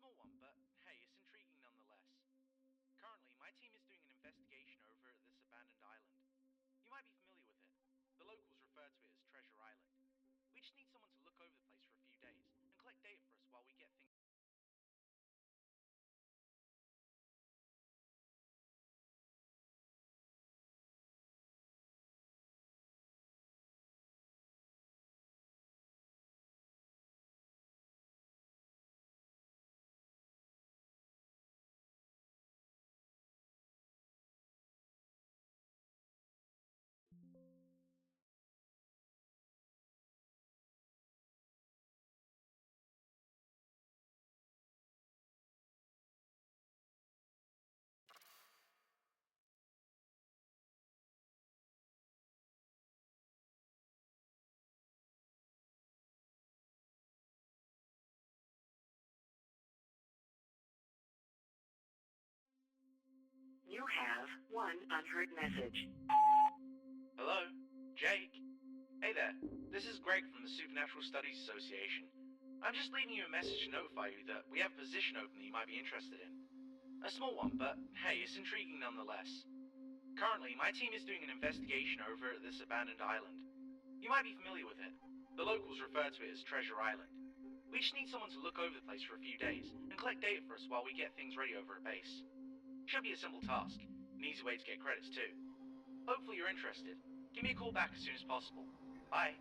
small one, but hey, it's intriguing nonetheless. Currently, my team is doing an investigation over at this abandoned island. You might be familiar with it. The locals refer to it as Treasure Island. We just need someone to look over the place for a few days and collect data for us while we get things. You have one unheard message. Hello? Jake? Hey there. This is Greg from the Supernatural Studies Association. I'm just leaving you a message to notify you that we have a position open that you might be interested in. A small one, but hey, it's intriguing nonetheless. Currently, my team is doing an investigation over at this abandoned island. You might be familiar with it. The locals refer to it as Treasure Island. We just need someone to look over the place for a few days and collect data for us while we get things ready over at base. Should be a simple task, an easy way to get credits too. Hopefully you're interested. Give me a call back as soon as possible. Bye.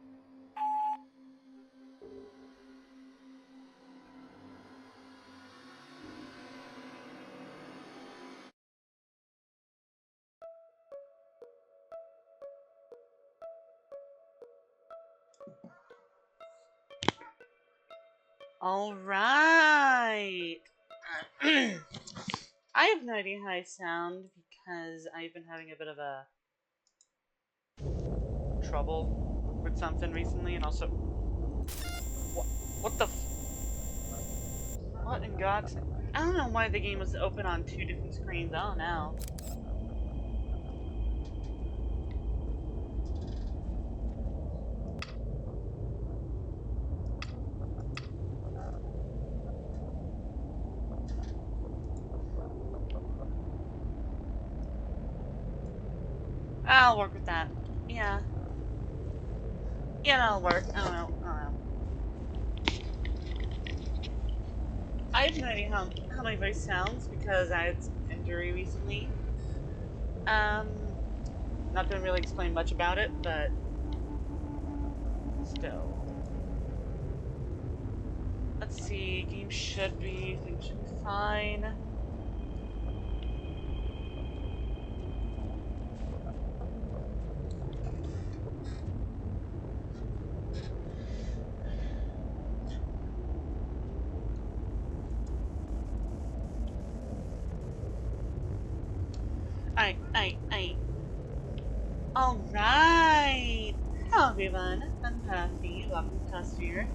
All right. I have no idea how I sound because I've been having a bit of a trouble with something recently, and also, what the? What in God's? I don't know why the game was open on two different screens. I don't know. I'll work with that. Yeah. Yeah, that'll work. I don't know. I have no idea how my voice sounds because I had some injury recently. Not gonna really explain much about it, but still. Let's see, things should be fine. Alright. Alright! Hello everyone, I'm Puffy, welcome to Cusphere.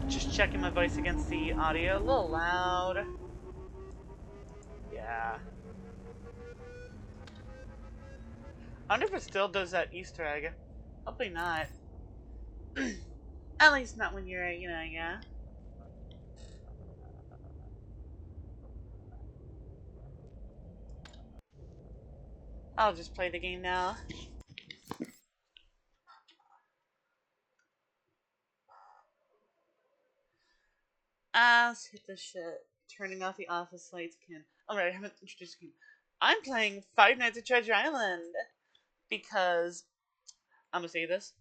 Just checking my voice against the audio, a little loud. Yeah. I wonder if it still does that Easter egg. Hopefully not. At least not when you're, yeah. I'll just play the game now. Let's hit this shit. Turning off the office lights can. Alright, I haven't introduced the game. I'm playing Five Nights at Treasure Island because I'm gonna say this.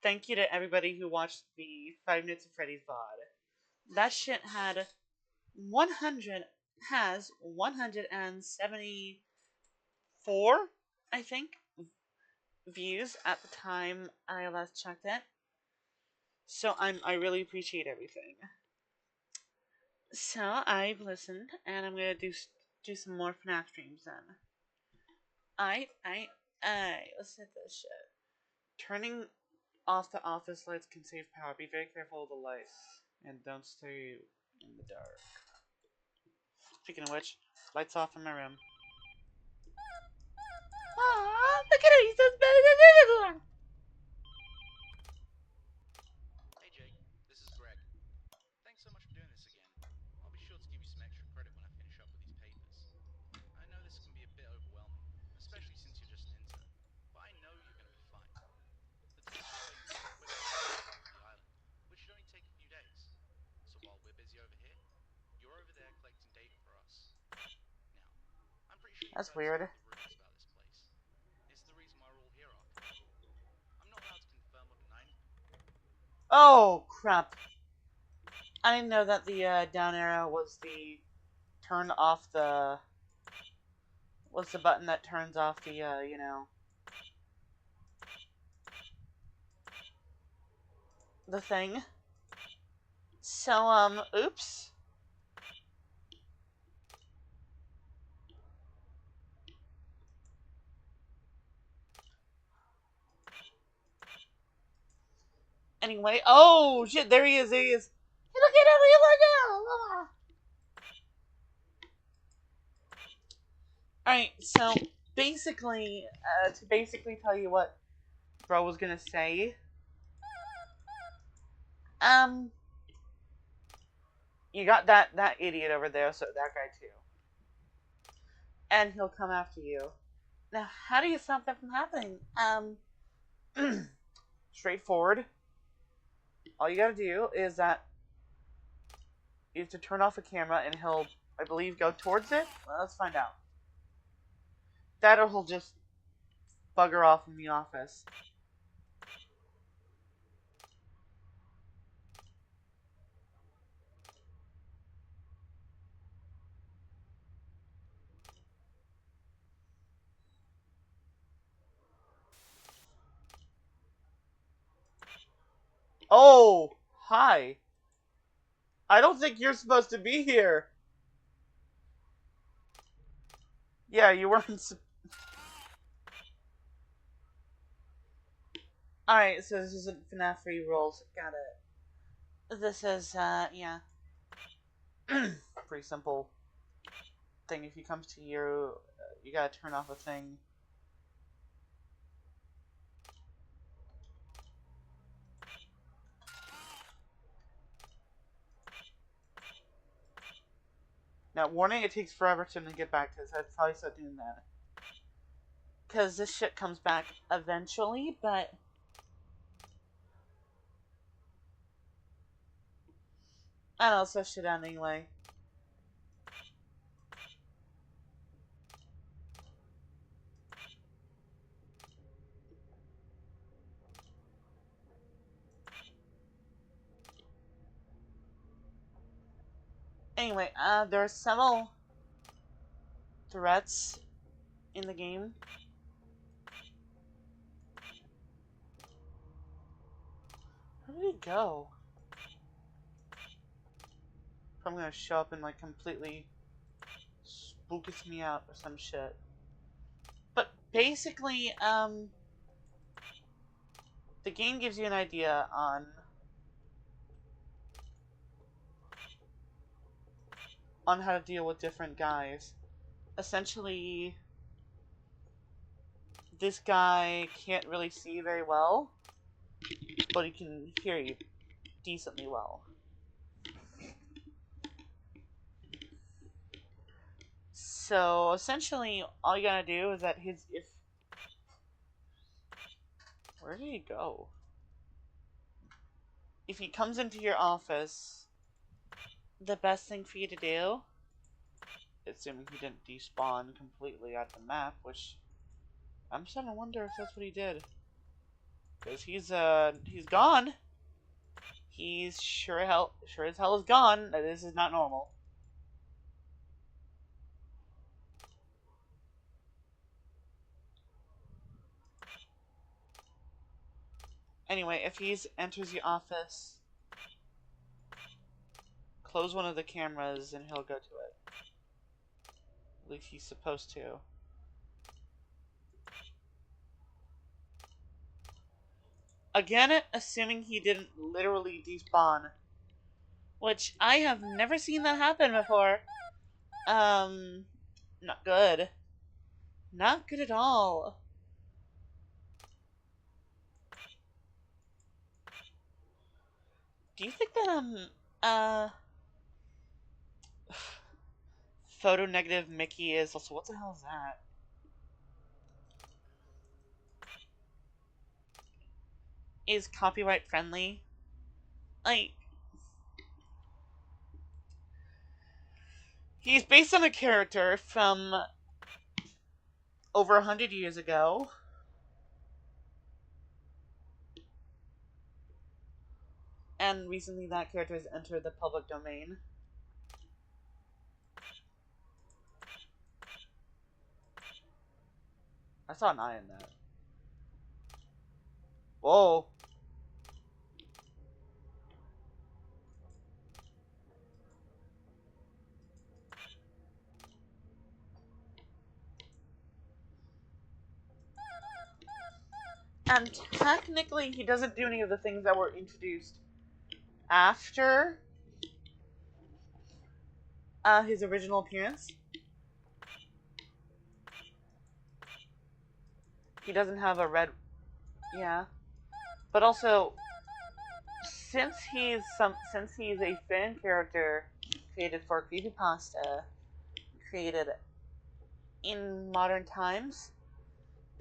Thank you to everybody who watched the Five Nights at Freddy's VOD. That shit had 174, I think, views at the time I last checked it. So I really appreciate everything. So I've listened, and I'm gonna do some more FNAF streams then. I. Let's hit this shit. Turning off the office lights can save power. Be very careful of the lights, and don't stay in the dark. Speaking of which, lights off in my room. Aww, look at her, he's so That's weird. Oh, crap. I didn't know that the down arrow was the turn off the... was the button that turns off the, you know... the thing. So, oops. Anyway, oh, shit, there he is, there he is. Hey, look at him, look at him. Alright, so, basically, to basically tell you what bro was gonna say, you got that idiot over there, so that guy too. And he'll come after you. Now, how do you stop that from happening? Straightforward. All you gotta do is that you have to turn off the camera and he'll, I believe, go towards it. Well, let's find out. That or he'll just bugger off in the office. Oh, hi. I don't think you're supposed to be here. Yeah, you weren't. Alright, so this isn't FNAF 3 rules. Got it. This is, yeah. Pretty simple thing. If he comes to you, you gotta turn off a thing. Now, warning, it takes forever to get back to this. I'd probably start doing that. Because this shit comes back eventually, but... I don't know, so shit out anyway. Anyway, there are several threats in the game. Where did he go? I'm gonna show up and like completely spookus me out or some shit. But basically, the game gives you an idea on how to deal with different guys. Essentially, this guy can't really see very well, but he can hear you decently well. So essentially, all you gotta do is that where did he go? If he comes into your office, the best thing for you to do, assuming he didn't despawn completely out of the map, which I'm starting to wonder if that's what he did. Because he's gone. He's sure as hell is gone. This is not normal. Anyway, if he enters your office, close one of the cameras and he'll go to it. At least he's supposed to. Again, assuming he didn't literally despawn. Which, I have never seen that happen before. Not good. Not good at all. Do you think that, photo negative Mickey is also, what the hell is that? Is copyright friendly? Like, he's based on a character from over 100 years ago. And recently that character has entered the public domain. I saw an eye in that. Whoa. And technically, he doesn't do any of the things that were introduced after his original appearance. He doesn't have a red... Yeah. But also, since he's a fan character created for creepypasta, created in modern times,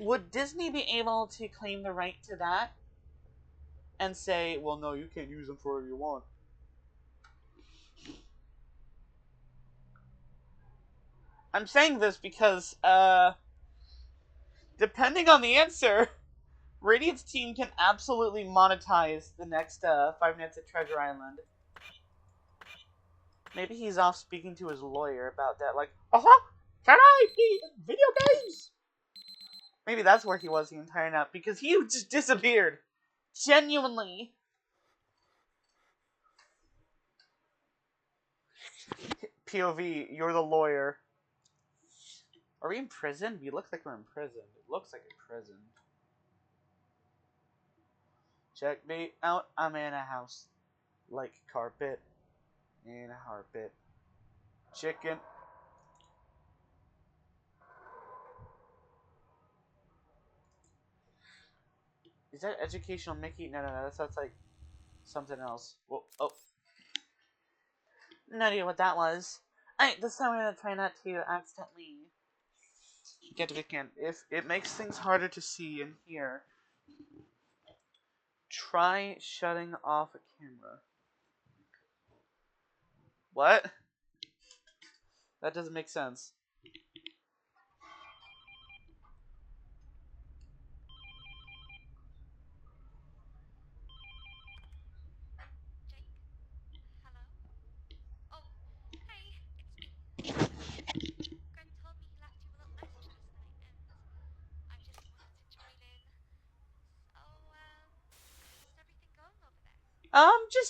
would Disney be able to claim the right to that and say, well, no, you can't use them for whatever you want? I'm saying this because, depending on the answer, Radiant's team can absolutely monetize the next 5 Nights at Treasure Island. Maybe he's off speaking to his lawyer about that, like, can I be in video games? Maybe that's where he was the entire night, because he just disappeared. Genuinely. POV, you're the lawyer. Are we in prison? We look like we're in prison. It looks like a prison. Check me out, I'm in a house. Like carpet. In a carpet. Chicken. Is that educational Mickey? No, that sounds like something else. Whoa, oh. No idea what that was. Alright, this time I'm gonna try not to accidentally get to begin. If it makes things harder to see and hear, try shutting off a camera. What? That doesn't make sense.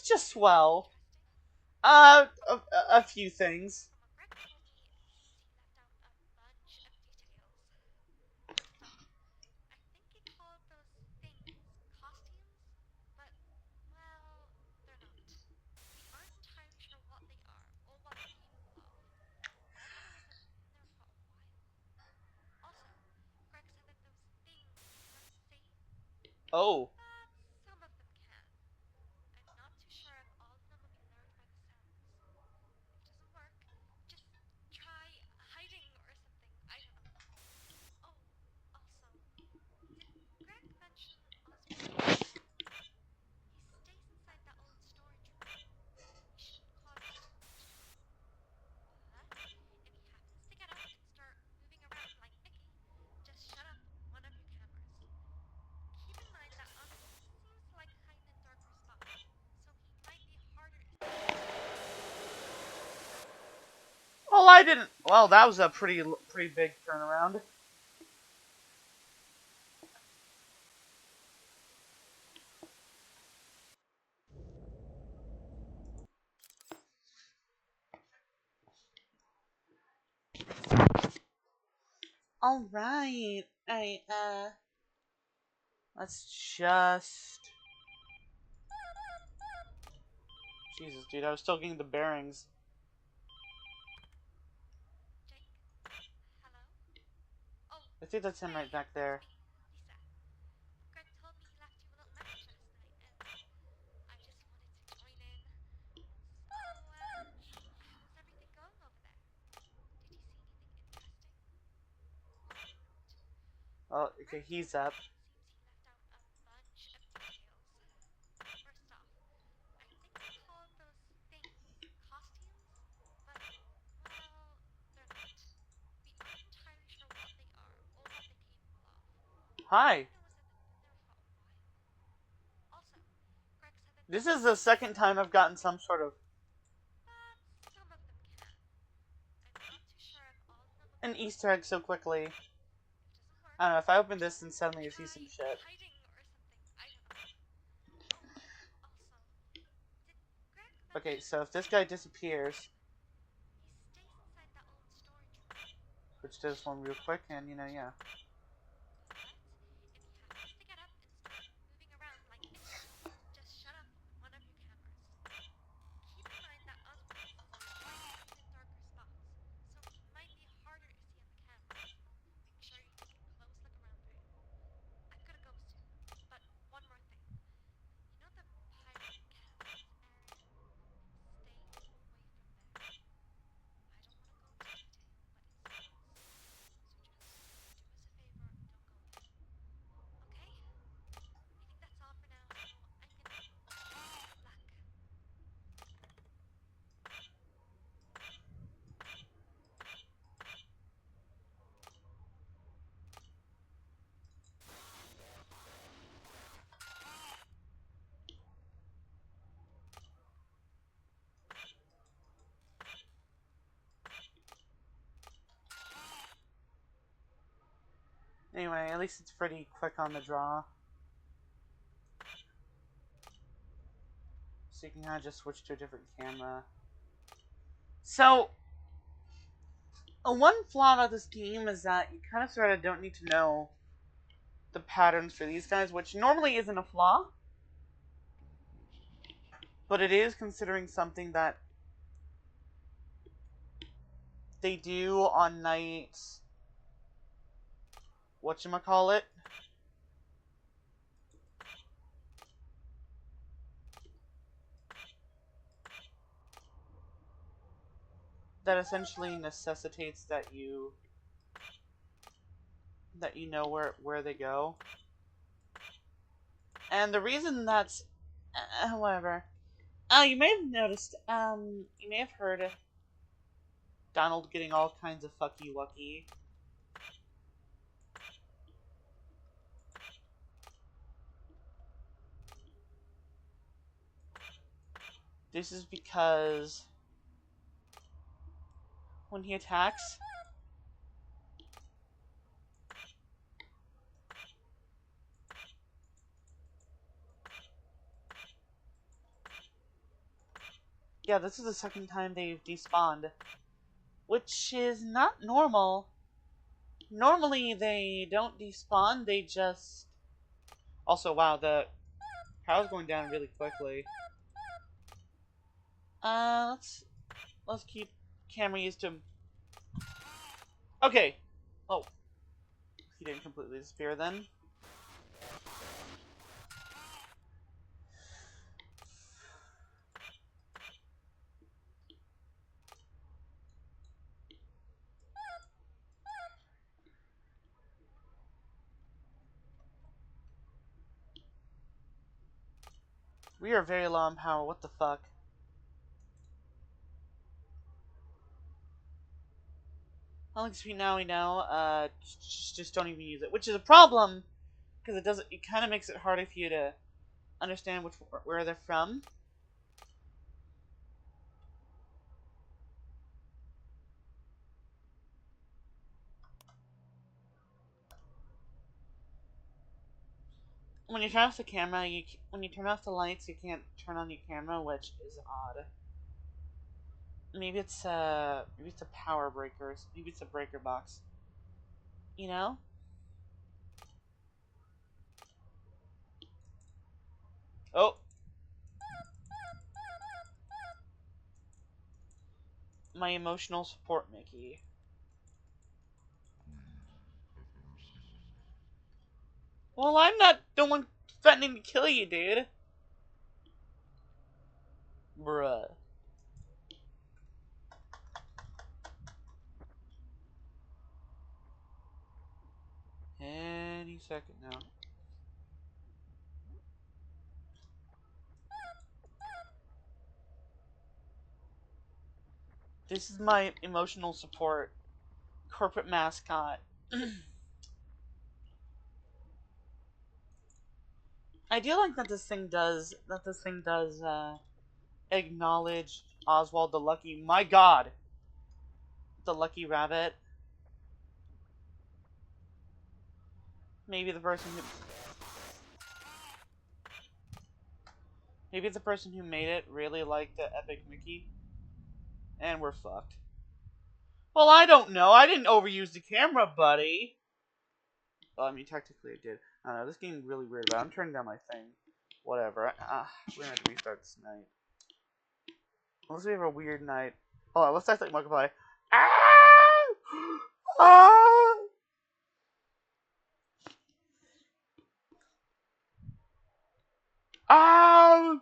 Just well. A few things. Oh. Well, I didn't. Well, that was a pretty big turnaround. All right. Let's just. Jesus, dude, I was still getting the bearings. I think that's him right back there. Oh, okay, he's up. Hi. This is the second time I've gotten some sort of an Easter egg so quickly. I don't know, if I open this and suddenly I see some shit. Okay, so if this guy disappears, switch to this one real quick, and you know, yeah. Anyway, at least it's pretty quick on the draw. So you can kind of just switch to a different camera. So, one flaw about this game is that you kind of sort of don't need to know the patterns for these guys, which normally isn't a flaw. But it is, considering something that they do on night... whatchamacallit? That essentially necessitates that you know where they go. And the reason that's whatever. You may have noticed, you may have heard Donald getting all kinds of fucky wucky. This is because when he attacks, yeah, this is the second time they've despawned, which is not normal. Normally they don't despawn, they just... Also, wow, the power's going down really quickly. Let's keep camera used to... Okay. Oh. He didn't completely disappear then. We are very low on power, what the fuck? Well, at least now we know, just don't even use it, which is a problem, because it kind of makes it harder for you to understand where they're from. When you turn off the camera, when you turn off the lights, you can't turn on your camera, which is odd. Maybe it's a power breaker. Maybe it's a breaker box. You know? Oh. My emotional support Mickey. Well, I'm not the one threatening to kill you, dude. Bruh. Any second now. This is my emotional support corporate mascot. I do like that this thing does acknowledge Oswald the Lucky. My God, the Lucky Rabbit. Maybe the person who made it really liked the Epic Mickey, and we're fucked. Well, I don't know. I didn't overuse the camera, buddy. Well, I mean, technically I did. I don't know. This game's really weird, but I'm turning down my thing. Whatever. We're gonna have to restart this night. Unless we have a weird night. Hold on, let's act like Markiplier. Ah! Ah! Ah!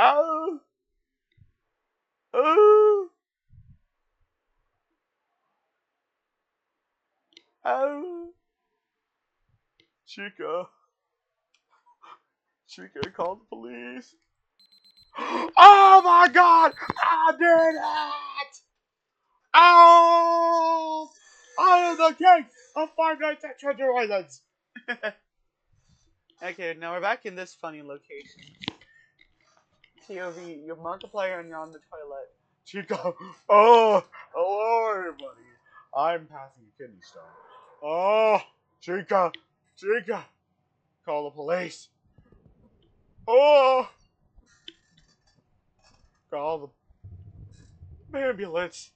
Oh! Oh! Oh! Chica, call the police. Oh my God! I did it! Oh! I am the king of Five Nights at Treasure Islands. Okay, now we're back in this funny location. POV, you're Markiplier and you're on the toilet. Chica, oh, hello everybody. I'm passing a kidney stone. Oh, Chica, call the police. Oh, call the ambulance.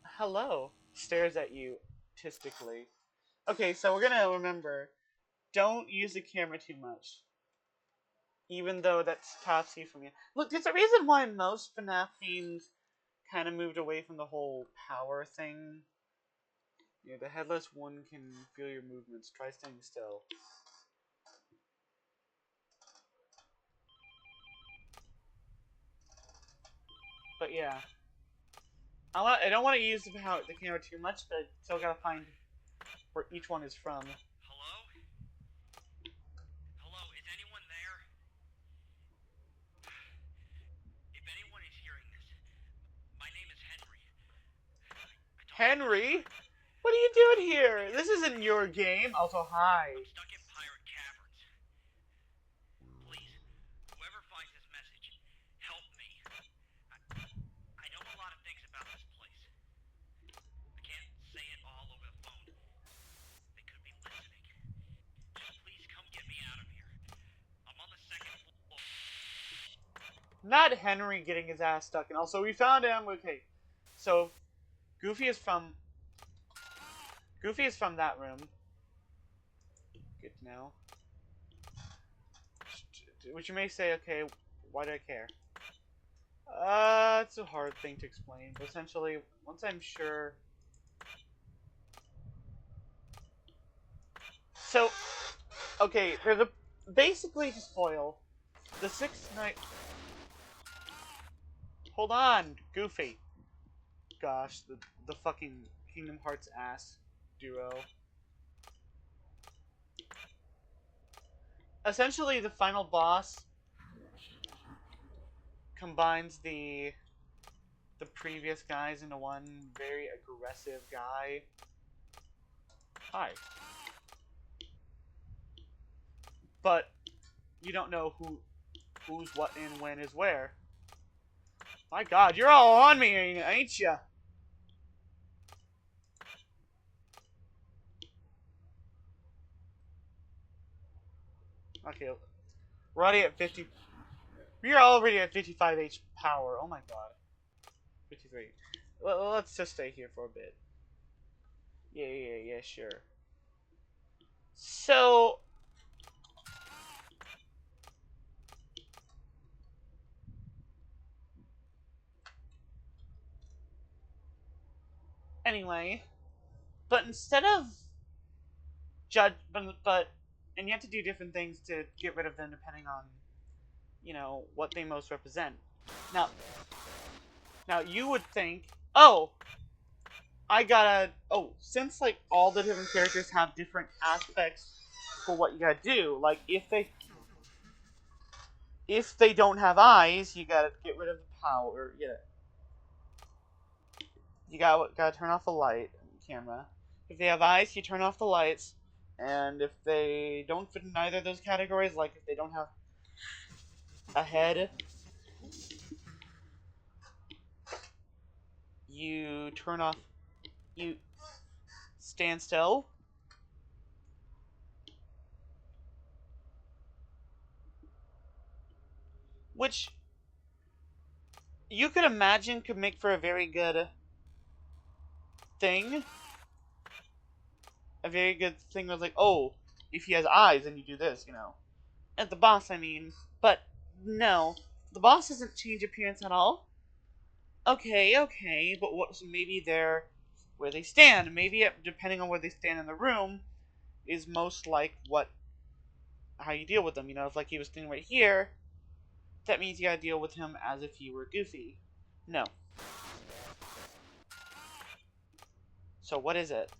Hello, stares at you, autistically. Okay, so we're gonna remember, don't use the camera too much. Even though that stops you from you. Look, there's a reason why most FNAF games kind of moved away from the whole power thing. Yeah, the headless one can feel your movements. Try staying still. But yeah, I don't want to use the camera too much, but I still gotta find where each one is from. Hello? Hello, is anyone there? If anyone is hearing this, my name is Henry. Henry? What are you doing here? This isn't your game. Also, hi. I'm stuck in Pirate Caverns. Please, whoever finds this message, help me. I know a lot of things about this place. I can't say it all over the phone. They could be listening. Just please come get me out of here. I'm on the second floor. Not Henry getting his ass stuck. And also, we found him. Okay, so Goofy is from that room. Good to know. Which you may say, okay, why do I care? It's a hard thing to explain, but essentially, once I'm sure... So, okay, there's a... Basically, to spoil, the sixth night... Hold on, Goofy. Gosh, the fucking Kingdom Hearts ass duo. Essentially, the final boss combines the previous guys into one very aggressive guy. Hi. But you don't know who's what and when is where. My God, you're all on me, ain't ya? Okay, we're already at 50. We are already at 55 H power. Oh my God. 53. Well, let's just stay here for a bit. Yeah, sure. So... Anyway, but instead of judge, and you have to do different things to get rid of them depending on, you know, what they most represent. Now you would think, oh, since like all the different characters have different aspects for what you gotta do, like if if they don't have eyes, you gotta get rid of the power. You gotta turn off the light camera. If they have eyes, you turn off the lights. And if they don't fit in either of those categories, like if they don't have a head, you turn off. You stand still. Which you could imagine could make for a very good thing. A very good thing was like, oh, if he has eyes, then you do this, At the boss, I mean. But no, the boss doesn't change appearance at all. Okay, but what? So maybe they're where they stand. Maybe depending on where they stand in the room, is most like how you deal with them. If like he was standing right here, that means you gotta deal with him as if he were Goofy. No. So what is it?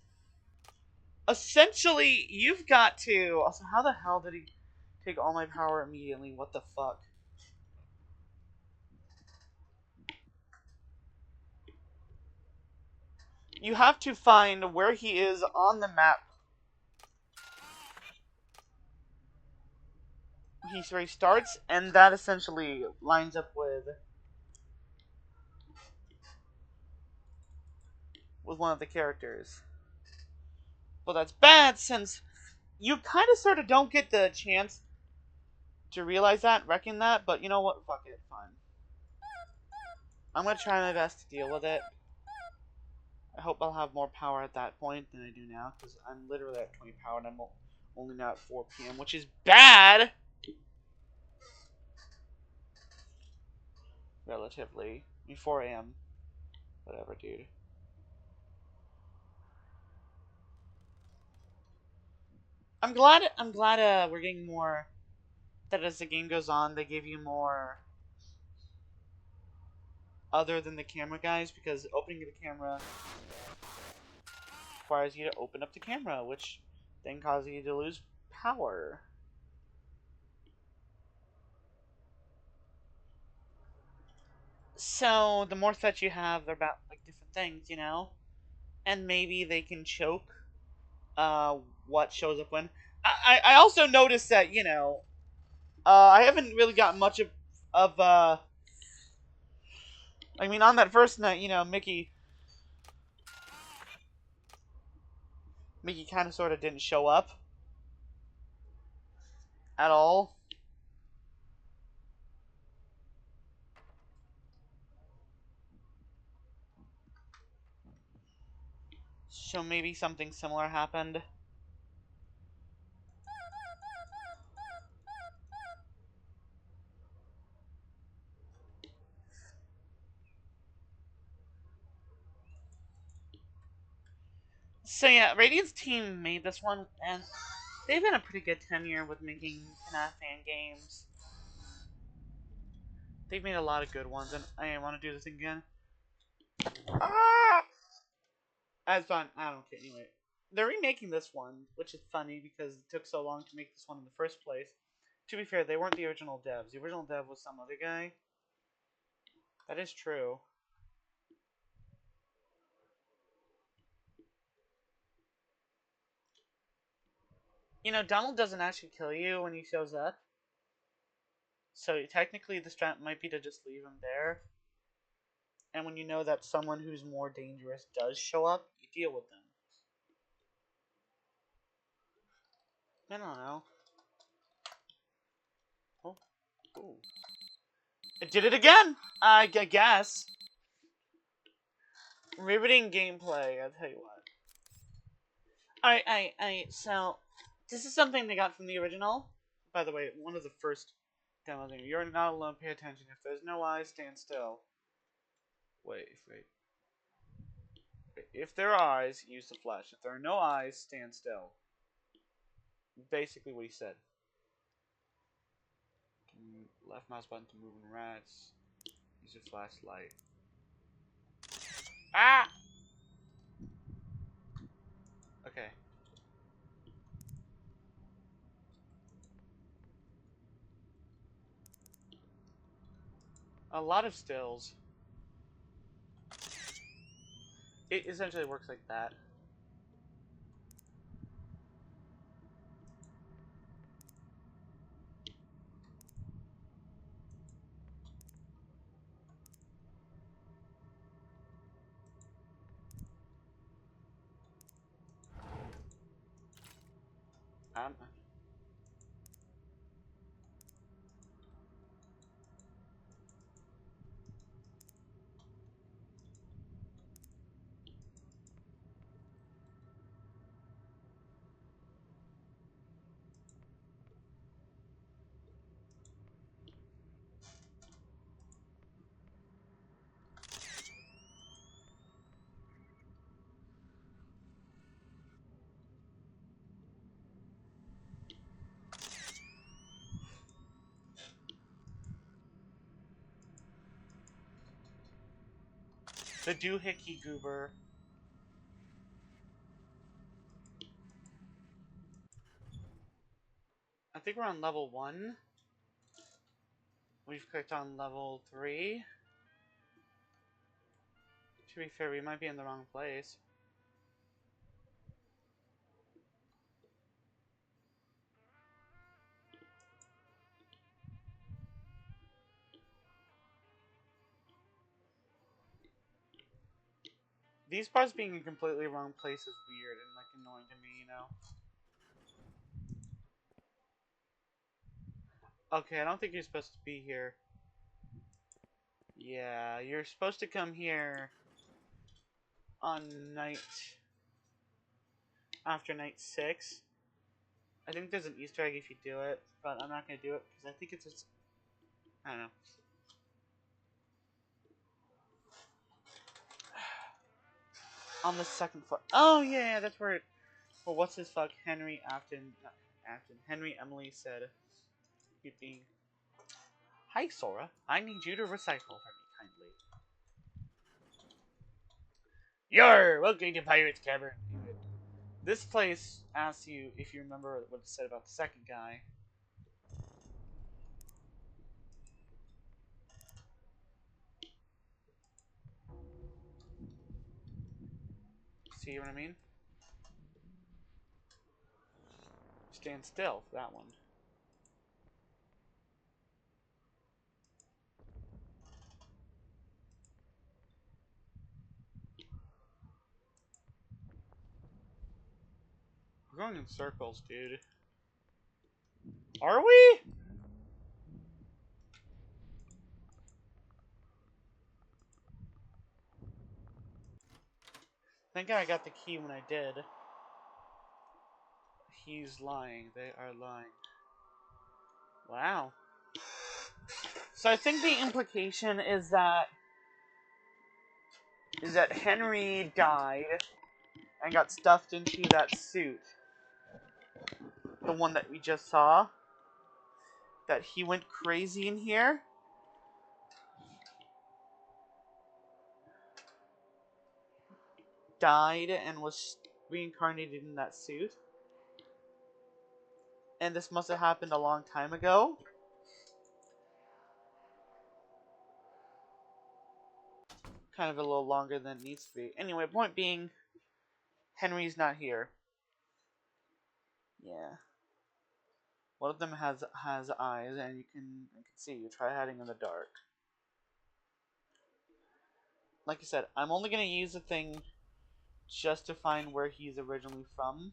Essentially, you've got to. Also, how the hell did he take all my power immediately? What the fuck? You have to find where he is on the map. Where he starts, and that essentially lines up with one of the characters. Well, that's bad since you kind of sort of don't get the chance to realize that, reckon that, but you know what? Fuck it, fine. I'm gonna try my best to deal with it. I hope I'll have more power at that point than I do now, because I'm literally at 20 power and I'm only now at 4 p.m., which is bad! Relatively. I mean, 4 a.m. Whatever, dude. I'm glad we're getting more, that as the game goes on, they give you more other than the camera guys, because opening the camera requires you to open up the camera, which then causes you to lose power. So the more sets you have, they're about like different things, and maybe they can choke what shows up when. I also noticed that I haven't really got much of I mean, on that first night, Mickey kind of sort of didn't show up at all. So maybe something similar happened. So yeah, Radiant's team made this one, and they've been a pretty good tenure with making FNAF fan games. They've made a lot of good ones, and I want to do this again. Ah! That's fun. I don't care. Anyway, they're remaking this one, which is funny because it took so long to make this one in the first place. To be fair, they weren't the original devs. The original dev was some other guy. That is true. Donald doesn't actually kill you when he shows up. So technically the strat might be to just leave him there. And when you know that someone who's more dangerous does show up, you deal with them. I don't know. Oh. Ooh. It did it again! I guess. Riveting gameplay, I'll tell you what. Alright, so this is something they got from the original. By the way, one of the first demos. You're not alone, pay attention. If there's no eyes, stand still. Wait. If there are eyes, use the flash. If there are no eyes, stand still. Basically what he said. Left mouse button to move in rats. Use your flashlight. Ah! Okay. A lot of stills. It essentially works like that. Um, the doohickey goober. I think we're on level 1. We've clicked on level 3. To be fair, we might be in the wrong place. These parts being in completely wrong place is weird and like annoying to me, you know? Okay, I don't think you're supposed to be here. Yeah, you're supposed to come here on night... after night 6. I think there's an Easter egg if you do it, but I'm not gonna do it because I think it's just... I don't know. On the 2nd floor. Oh yeah, that's where it... Well, what's his fuck? Henry Henry Emily said he'd be... Hi, Sora. I need you to recycle for me, kindly. You're welcome to Pirate's Cavern. This place asks you if you remember what it said about the second guy. See what I mean? Stand still for that one. We're going in circles, dude. Are we? I think I got the key when I did. He's lying. They are lying. Wow. So I think the implication is that Henry died and got stuffed into that suit. The one that we just saw. That he went crazy in here. Died and was reincarnated in that suit. And this must have happened a long time ago. Kind of a little longer than it needs to be. Anyway, point being, Henry's not here. Yeah. One of them has eyes, and you can see. You try hiding in the dark. Like I said, I'm only gonna use the thing just to find where he's originally from.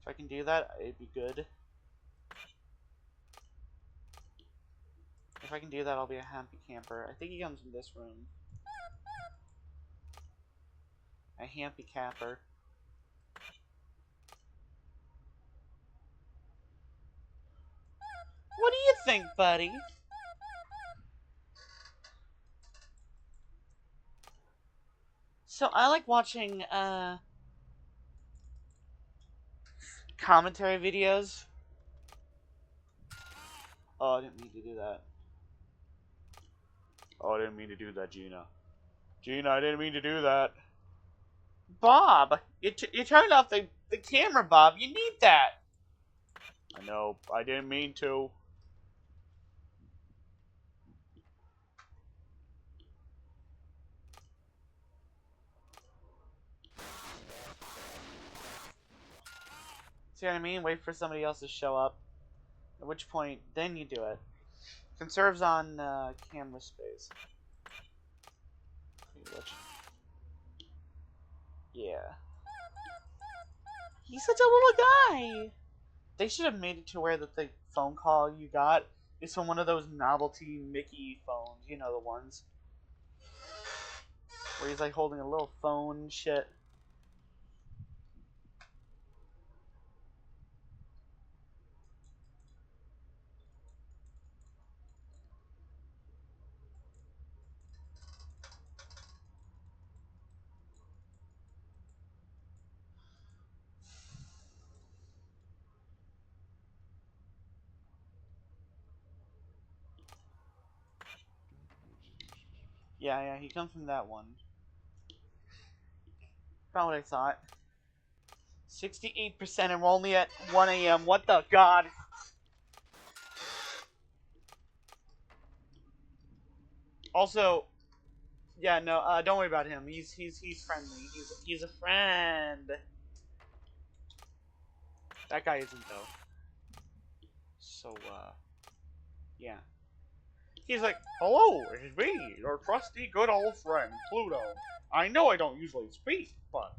If I can do that, it'd be good. If I can do that, I'll be a happy camper. I think he comes in this room. A happy camper. What do you think, buddy? So I like watching commentary videos. Oh, I didn't mean to do that. Oh, I didn't mean to do that, Gina. Gina, I didn't mean to do that. Bob, you turned off the camera, Bob. You need that. I know. I didn't mean to. See what I mean? Wait for somebody else to show up. At which point, then you do it. Conserves on camera space. Yeah. He's such a little guy! They should have made it to where the phone call you got is from one of those novelty Mickey phones. You know, the ones where he's like holding a little phone and shit. Yeah, he comes from that one. About what I thought. 68% and we're only at 1 a.m. What the god? Also, yeah, no, don't worry about him. He's friendly. He's a friend. That guy isn't though. So, yeah. He's like, hello, it's me, your trusty good old friend, Pluto. I know I don't usually speak, but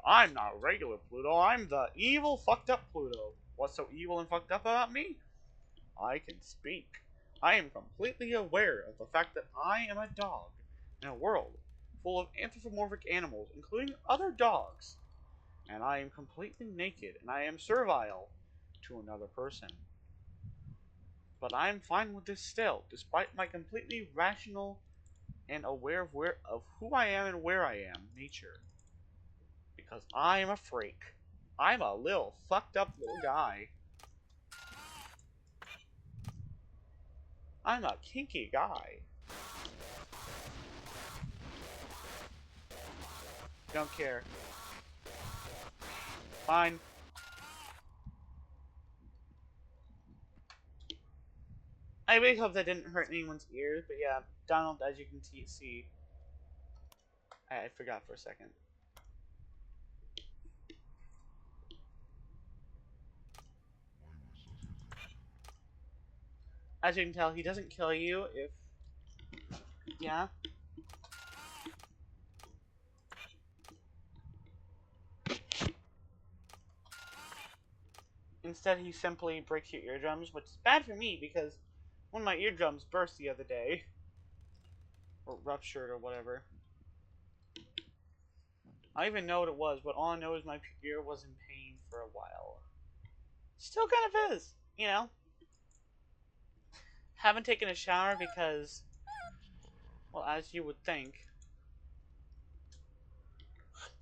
I'm not regular Pluto. I'm the evil, fucked up Pluto. What's so evil and fucked up about me? I can speak. I am completely aware of the fact that I am a dog in a world full of anthropomorphic animals, including other dogs. And I am completely naked, and I am servile to another person. But I'm fine with this still, despite my completely rational and aware of who I am and where I am, nature. Because I am a freak. I'm a little fucked up little guy. I'm a kinky guy. Don't care. Fine. I really hope that didn't hurt anyone's ears, but yeah, Donald, as you can see, I forgot for a second. As you can tell, he doesn't kill you if, yeah. Instead, he simply breaks your eardrums, which is bad for me because one of my eardrums burst the other day. Or ruptured or whatever. I don't even know what it was, but all I know is my ear was in pain for a while. Still kind of is, you know? Haven't taken a shower because, well, as you would think,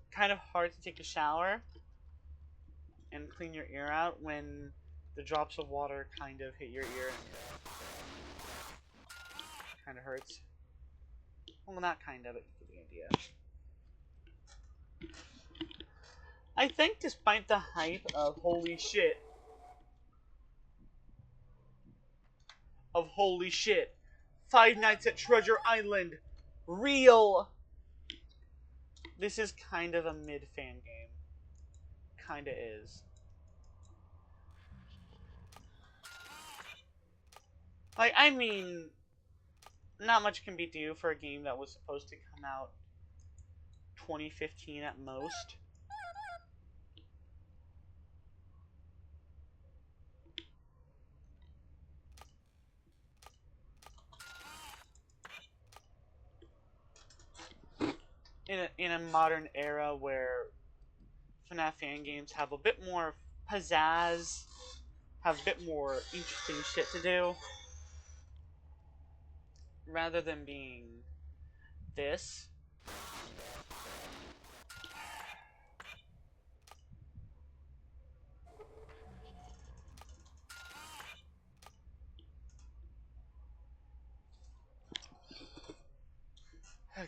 kind of hard to take a shower and clean your ear out when the drops of water kind of hit your ear and kind of hurts. Well, not kind of, but you get the idea. I think despite the hype of holy shit, Five Nights at Treasure Island, real, this is kind of a mid-fan game. Kinda is. Like, I mean, not much can be due for a game that was supposed to come out 2015 at most. In a modern era where FNAF fan games have a bit more pizzazz, have a bit more interesting shit to do, rather than being this. Okay.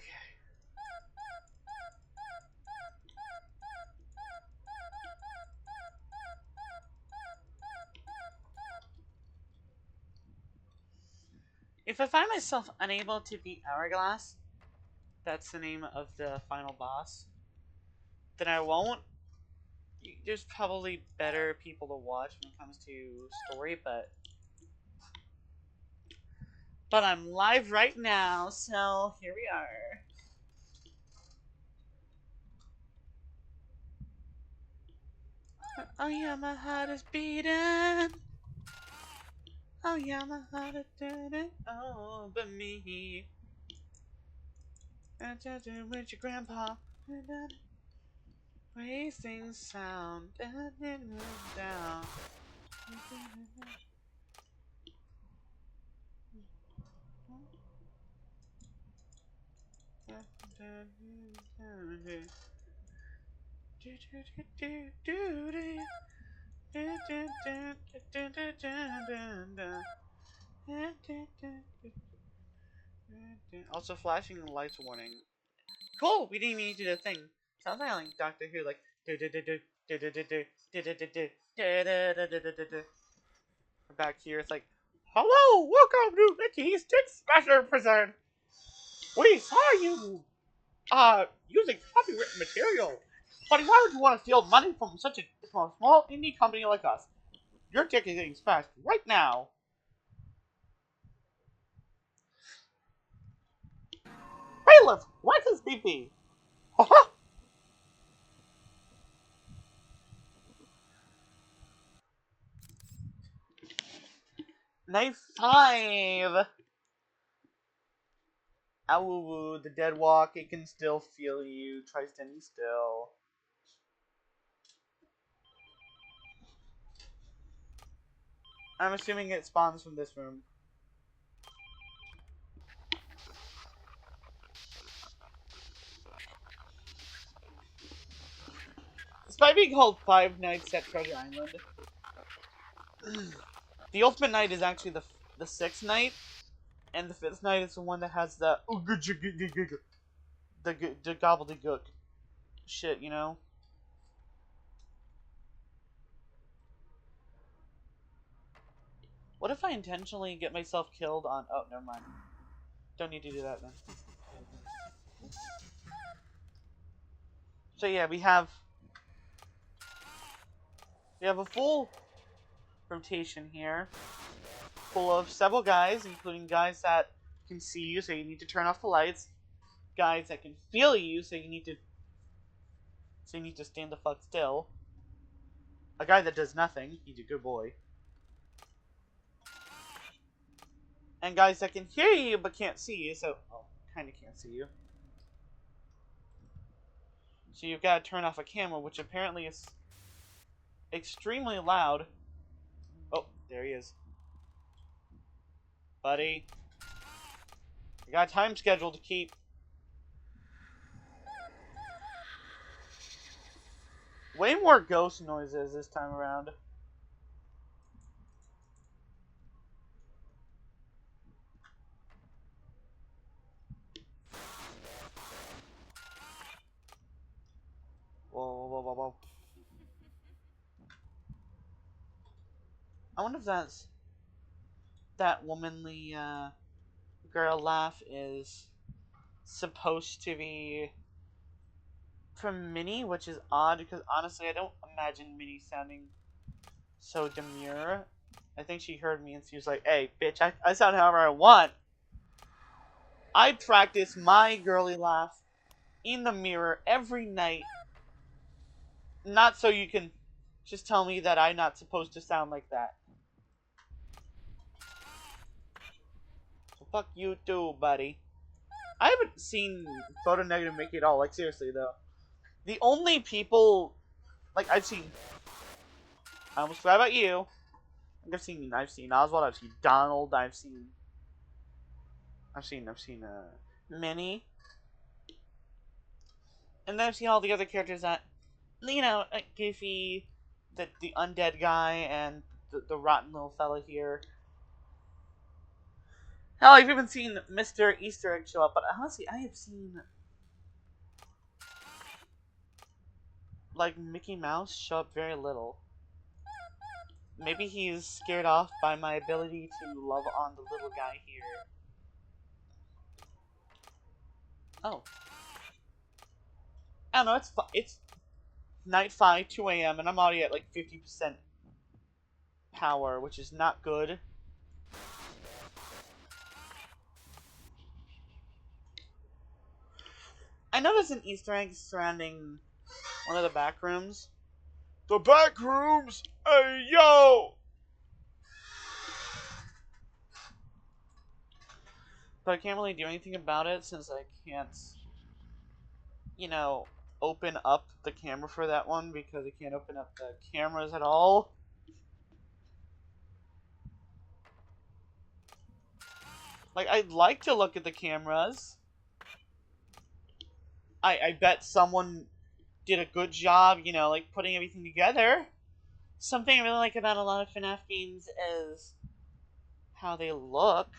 If I find myself unable to beat Hourglass, that's the name of the final boss, then I won't. there's probably better people to watch when it comes to story, but I'm live right now, so here we are. Oh yeah, my heart is beating. Oh yeah, my heart is beating over me. With your grandpa, wasting sound, down. Also, flashing lights warning. Cool. We didn't even need to do the thing. Sounds like Doctor Who, like. Back here, it's like, hello, welcome to Mickey's Dick Smasher present. We saw you, using copywritten material. But why would you want to steal money from such a small indie company like us? Your dick is getting smashed right now. Bailiff, what is BP? Haha! Night 5! Awoo, the dead walk, it can still feel you. Try standing still. I'm assuming it spawns from this room. This might be called Five Nights at Treasure Island. The ultimate night is actually the sixth night, and the fifth night is the one that has the gobbledygook shit, you know? What if I intentionally get myself killed on... Oh, never mind. Don't need to do that then. So yeah, we have a full rotation here, full of several guys, including guys that can see you, so you need to turn off the lights. Guys that can feel you, so you need to stand the fuck still. A guy that does nothing, he's a good boy. And guys that can hear you but can't see you, so kinda can't see you. So you've got to turn off a camera, which apparently is extremely loud. Oh, there he is. Buddy. I got a time schedule to keep. Way more ghost noises this time around. Whoa, whoa, whoa, whoa. I wonder if that womanly girl laugh is supposed to be from Minnie, which is odd because honestly I don't imagine Minnie sounding so demure. I think she heard me and she was like, hey, bitch, I sound however I want. I practice my girly laugh in the mirror every night. Not so you can just tell me that I'm not supposed to sound like that. So fuck you too, buddy. I haven't seen Photo Negative Mickey at all. Like, seriously, though. The only people... Like, I've seen... I almost forgot about you. I've seen Oswald, I've seen Donald, I've seen Minnie. And then I've seen all the other characters that, you know, Goofy, the undead guy, and the rotten little fella here. Hell, I've even seen Mr. Easter Egg show up, but honestly, I have seen, like, Mickey Mouse show up very little. Maybe he's scared off by my ability to love on the little guy here. Oh. I don't know, it's Night 5, 2 a.m., and I'm already at like 50% power, which is not good. I noticed an Easter egg surrounding one of the back rooms. The back rooms? Hey, yo! But I can't really do anything about it since I can't, you know, open up the camera for that one because I can't open up the cameras at all. Like, I'd like to look at the cameras. I bet someone did a good job, you know, like, putting everything together. Something I really like about a lot of FNAF games is how they look.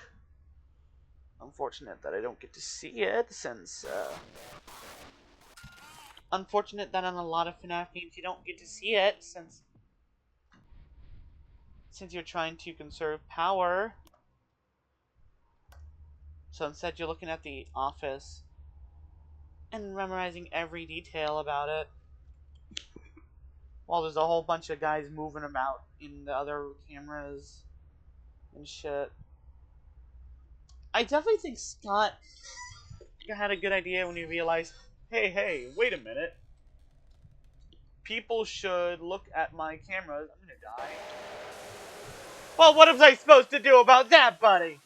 Unfortunate that I don't get to see it, since, unfortunate that on a lot of FNAF games you don't get to see it, since you're trying to conserve power. So instead you're looking at the office and memorizing every detail about it, while there's a whole bunch of guys moving about in the other cameras and shit. I definitely think Scott had a good idea when he realized, hey, wait a minute. People should look at my cameras. I'm gonna die. Well, what was I supposed to do about that, buddy?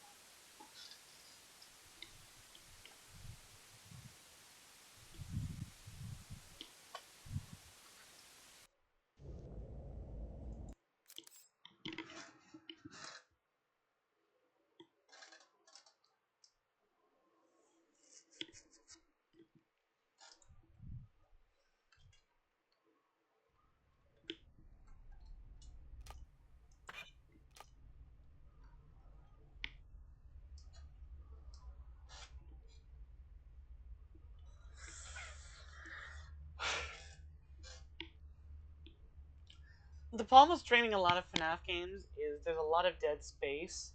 The problem with streaming a lot of FNAF games is there's a lot of dead space.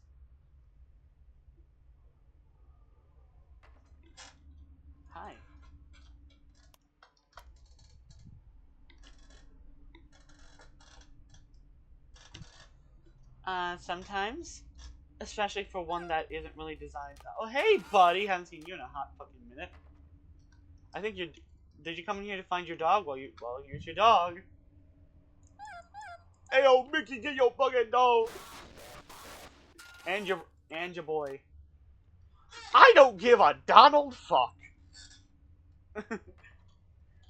Hi. Sometimes. Especially for one that isn't really designed. Oh, hey, buddy! Haven't seen you in a hot fucking minute. I think you're... Did you come in here to find your dog? Well, here's your dog. Hey, yo, Mickey, get your fucking dog! And your boy. I don't give a Donald fuck!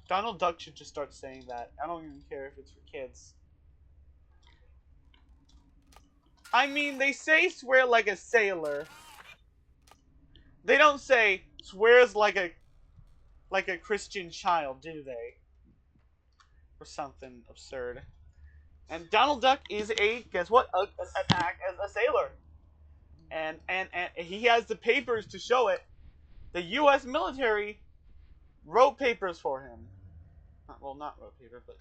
Donald Duck should just start saying that. I don't even care if it's for kids. I mean, they say swear like a sailor. They don't say swears like a Christian child, do they? Or something absurd. And Donald Duck is guess what? A sailor. And he has the papers to show it. The U.S. military wrote papers for him. Well, not wrote paper, but...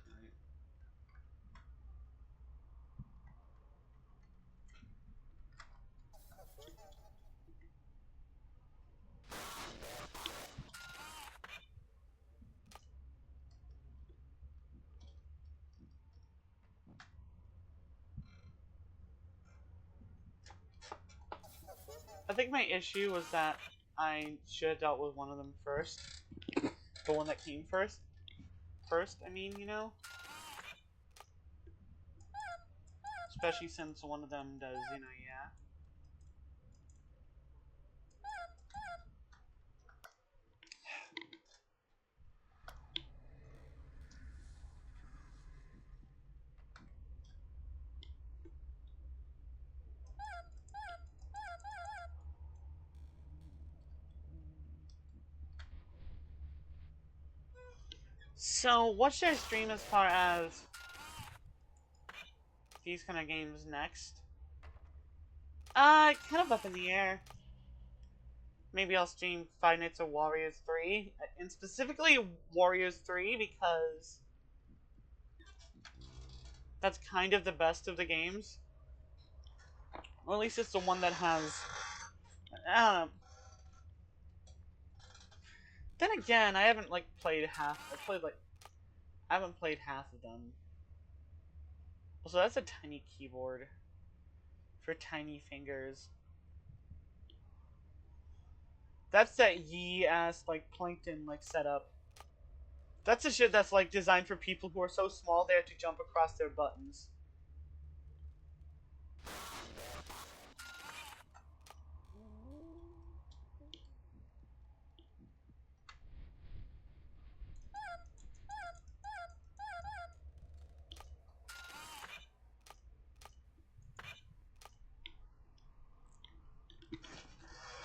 I think my issue was that I should have dealt with one of them first. The one that came first. I mean, you know? Especially since one of them does, you know, yeah. So, what should I stream as far as these kind of games next? Kind of up in the air. Maybe I'll stream Five Nights at Warriors 3, and specifically Warriors 3 because that's kind of the best of the games. Or at least it's the one that has... I don't know. Then again, I haven't, like, played half... I haven't played half of them. Also, that's a tiny keyboard for tiny fingers. That's that yee ass like plankton like setup. That's the shit that's like designed for people who are so small they have to jump across their buttons.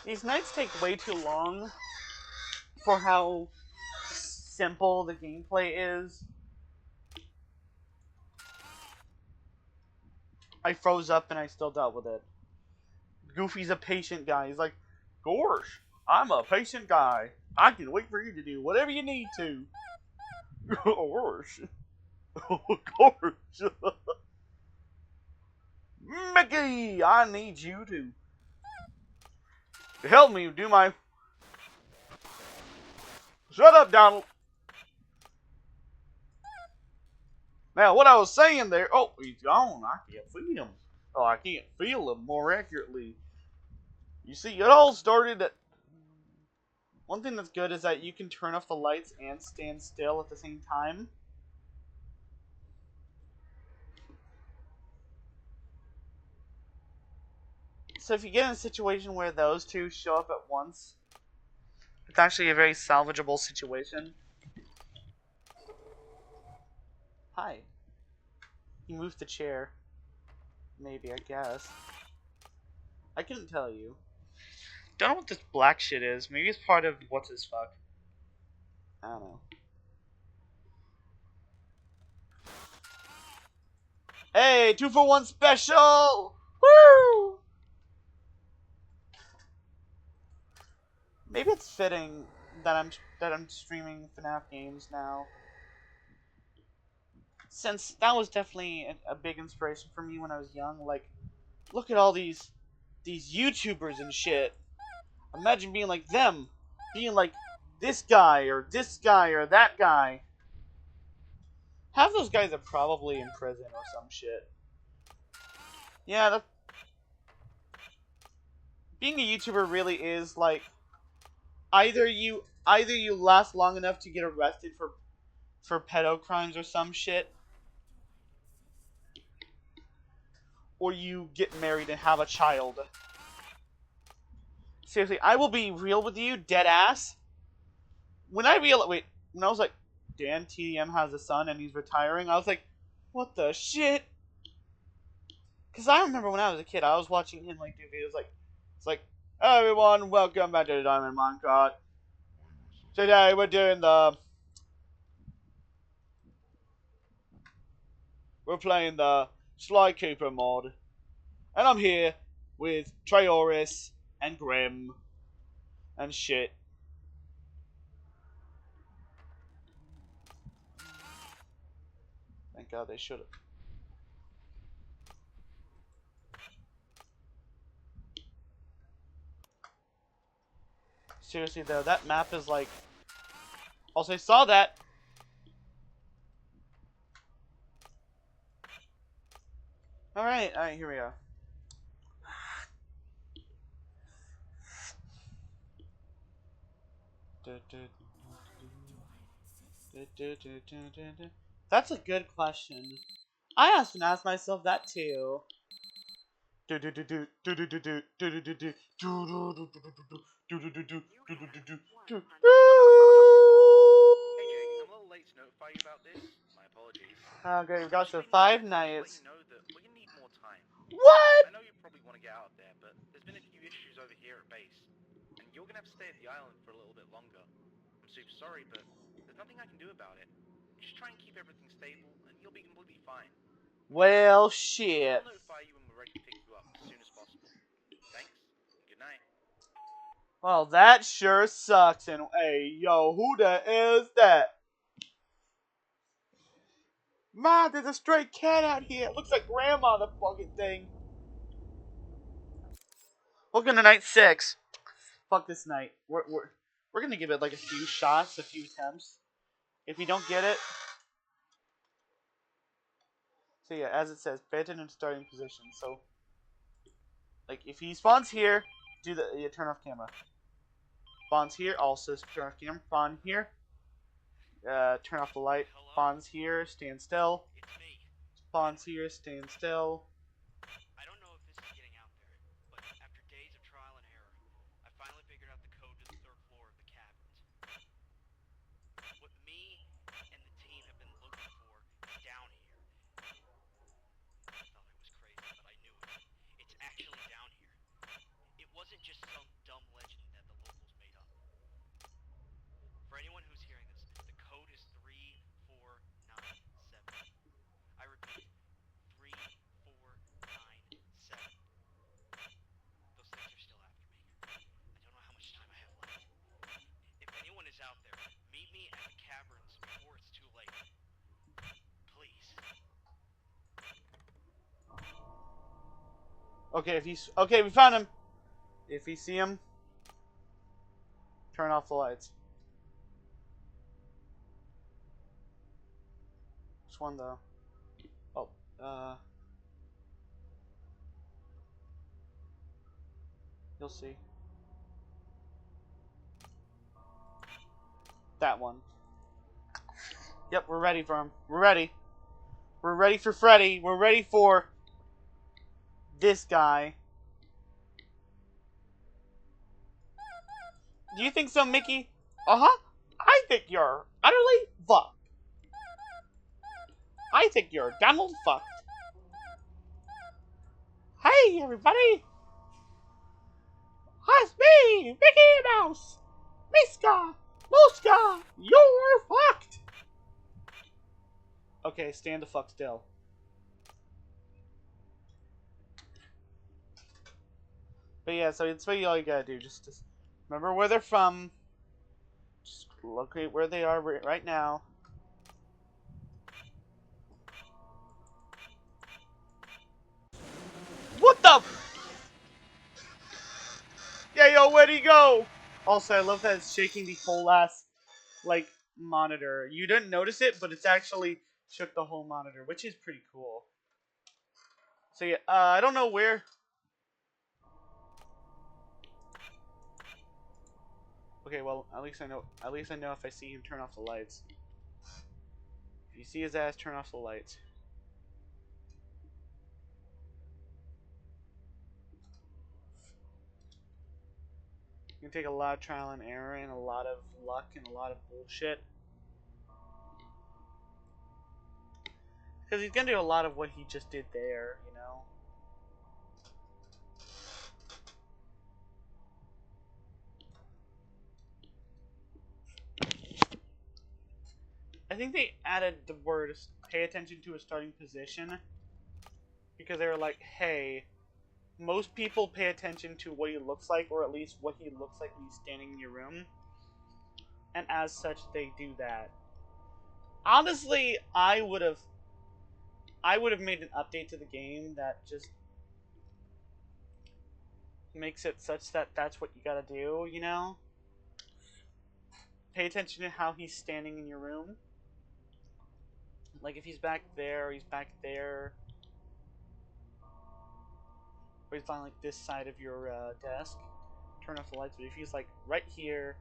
These nights take way too long for how simple the gameplay is. I froze up and I still dealt with it. Goofy's a patient guy. He's like, Gorsh, I'm a patient guy. I can wait for you to do whatever you need to. Gorsh. Gorsh. Mickey, I need you to help me do my... Shut up, Donald. Now, what I was saying there... Oh, he's gone. I can't feel him. Oh, I can't feel him more accurately. You see, it all started at... One thing that's good is that you can turn off the lights and stand still at the same time. So if you get in a situation where those two show up at once, it's actually a very salvageable situation. Hi. He moved the chair. Maybe, I guess. I couldn't tell you. Don't know what this black shit is. Maybe it's part of what's his fuck. I don't know. Hey, 2-for-1 special! Woo! Maybe it's fitting that I'm streaming FNAF games now. Since that was definitely a big inspiration for me when I was young. Like, look at all these YouTubers and shit. Imagine being like them. Being like this guy or that guy. Half those guys are probably in prison or some shit. Yeah, being a YouTuber really is like either you last long enough to get arrested for pedo crimes or some shit, or you get married and have a child. Seriously, I will be real with you, dead ass. When I was like, Dan TDM has a son and he's retiring, I was like, what the shit? Because I remember when I was a kid, I was watching him like do videos like, it's like, hey everyone, welcome back to the Diamond Minecart. Today we're playing the Sly Cooper mod. And I'm here with Trayoris and Grim and shit. Thank God they should have. Seriously though, that map is like... Also, I saw that! Alright, here we go. That's a good question. I often ask myself that too. Hey Jake, I'm a little late to notify you about this. My apologies. Okay, we've got the 5 nights. Let you know that we're gonna need more time. What? I know you probably want to get out there, but there's been a few issues over here at base, and you're gonna have to stay at the island for a little bit longer. I'm super sorry, but there's nothing I can do about it. Just try and keep everything stable, and you'll be completely fine. Well, shit. I'll notify you when we're ready to pick you up as soon as possible. Thanks. Good night. Well, that sure sucks. And hey, yo, who the hell is that? Man, there's a stray cat out here. It looks like Grandma, the fucking thing. Welcome to night 6. Fuck this night. We're gonna give it like a few shots, a few attempts. If we don't get it, So yeah, as it says, pay attention to starting position. So, like, if he spawns here, turn off camera. Spawns here, also turn off camera. Spawn here, turn off the light. Hello? Spawns here, stand still. It's me. Spawns here, stand still. I don't know if this is getting out there, but after days of trial and error, I finally figured out the code to the third floor of the caverns. What me and the team have been looking for is down here. I thought I was crazy, but I knew it. It's actually down here. It wasn't just some dumb legend that the locals made up. For anyone who's hearing this, the code is 3497. I repeat, 3497. Those things are still after me. I don't know how much time I have left. If anyone is out there, meet me at the caverns before it's too late. Please. Okay, okay, we found him. If you see him, turn off the lights. Which one though? Oh, you'll see. That one. Yep, we're ready for him. We're ready. We're ready for Freddy. We're ready for this guy. Do you think so, Mickey? Uh-huh. I think you're utterly fucked. I think you're Donald fucked. Hey, everybody. It's me, Mickey Mouse. Miska, Moska, you're fucked. Okay, stand the fuck still. But yeah, so it's what all you gotta do. Just remember where they're from. Just locate where they are right now. What the? Yeah, yo, where'd he go? Also, I love that it's shaking the whole ass, like, monitor. You didn't notice it, but it's actually shook the whole monitor, which is pretty cool. So yeah, I don't know where. Okay, well, at least I know. At least I know if I see him turn off the lights. If you see his ass, turn off the lights. It's gonna take a lot of trial and error and a lot of luck and a lot of bullshit. Because he's gonna do a lot of what he just did there, you know? I think they added the word pay attention to his starting position. Because they were like, hey, most people pay attention to what he looks like, or at least what he looks like when he's standing in your room. And as such, they do that. Honestly, I would have made an update to the game that just makes it such that that's what you gotta do, you know? Pay attention to how he's standing in your room. Like, if he's back there, or he's back there, or he's on, like, this side of your desk, turn off the lights. But if he's, like, right here,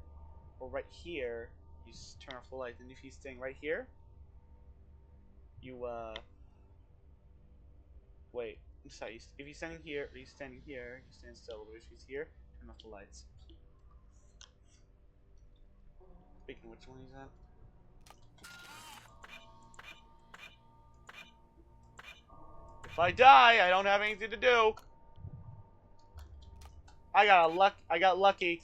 or right here, you just turn off the lights. And if he's staying right here, you, wait. I'm sorry. If he's standing here, or he's standing here, you stand still. But if he's here, turn off the lights. Speaking of which one he's at. If I die, I don't have anything to do. I got lucky.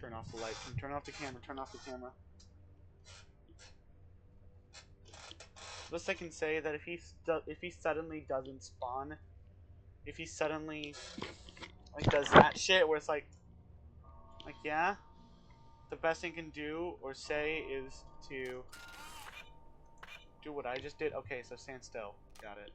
Turn off the light. Turn off the camera. Turn off the camera. Best I can say that if he suddenly doesn't spawn, if he suddenly like does that shit where it's like yeah, the best thing can do or say is to do what I just did. Okay, so stand still. Got it.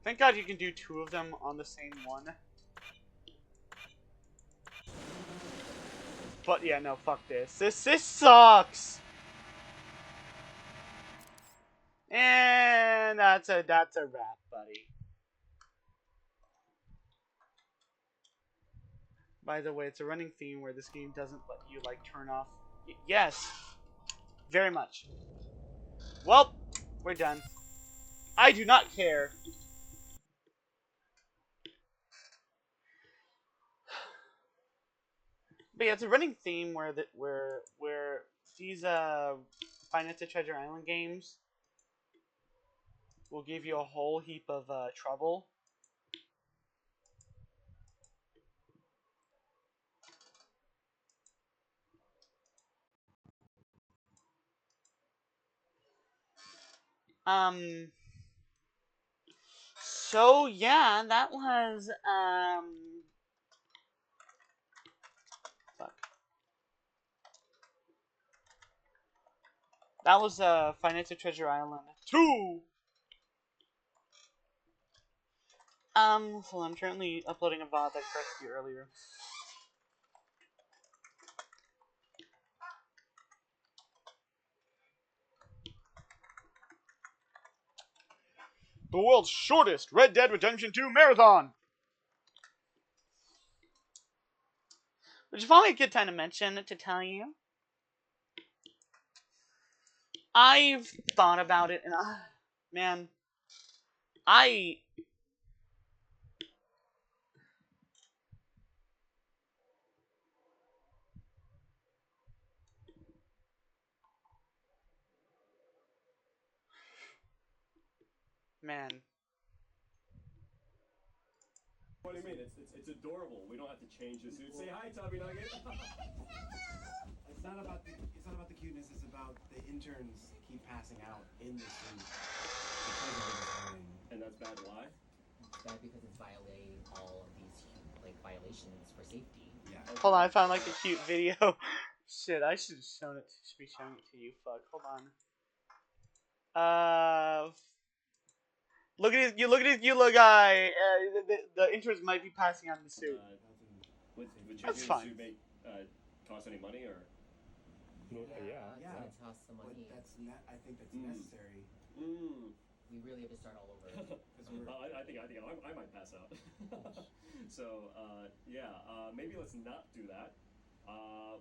Thank God you can do 2 of them on the same one. But yeah, no, fuck this. This sucks. And that's a wrap, buddy. By the way, it's a running theme where this game doesn't let you like turn off. Yes, very much. Well, we're done. I do not care. But yeah, it's a running theme where these Five Nights at Treasure Island games will give you a whole heap of trouble. So yeah, that was fuck. That was Five Nights at Treasure Island 2. So I'm currently uploading a VOD that I pressed you earlier. The world's shortest Red Dead Redemption 2 marathon! Which is probably a good time to mention, to tell you. I've thought about it, and man, man. What do you mean? It's adorable. We don't have to change the suit. Say hi, Tubby Nugget. It's not about the cuteness. It's about the interns keep passing out in the suit because of the design. And that's bad. Why? It's bad because it's violating all of these like violations for safety. Yeah. Okay. Hold on, I found like a cute video. Shit, I should have shown it. Should be showing it to you. Fuck. Hold on. Look at his. You look at his Eula guy. The interns might be passing out in the suit. Would That's changing fine. the suit make cost any money or? Yeah. It's gonna cost some But money. I think that's Mm. necessary. We really have to start all over. I think I might pass out. So yeah, maybe let's not do that.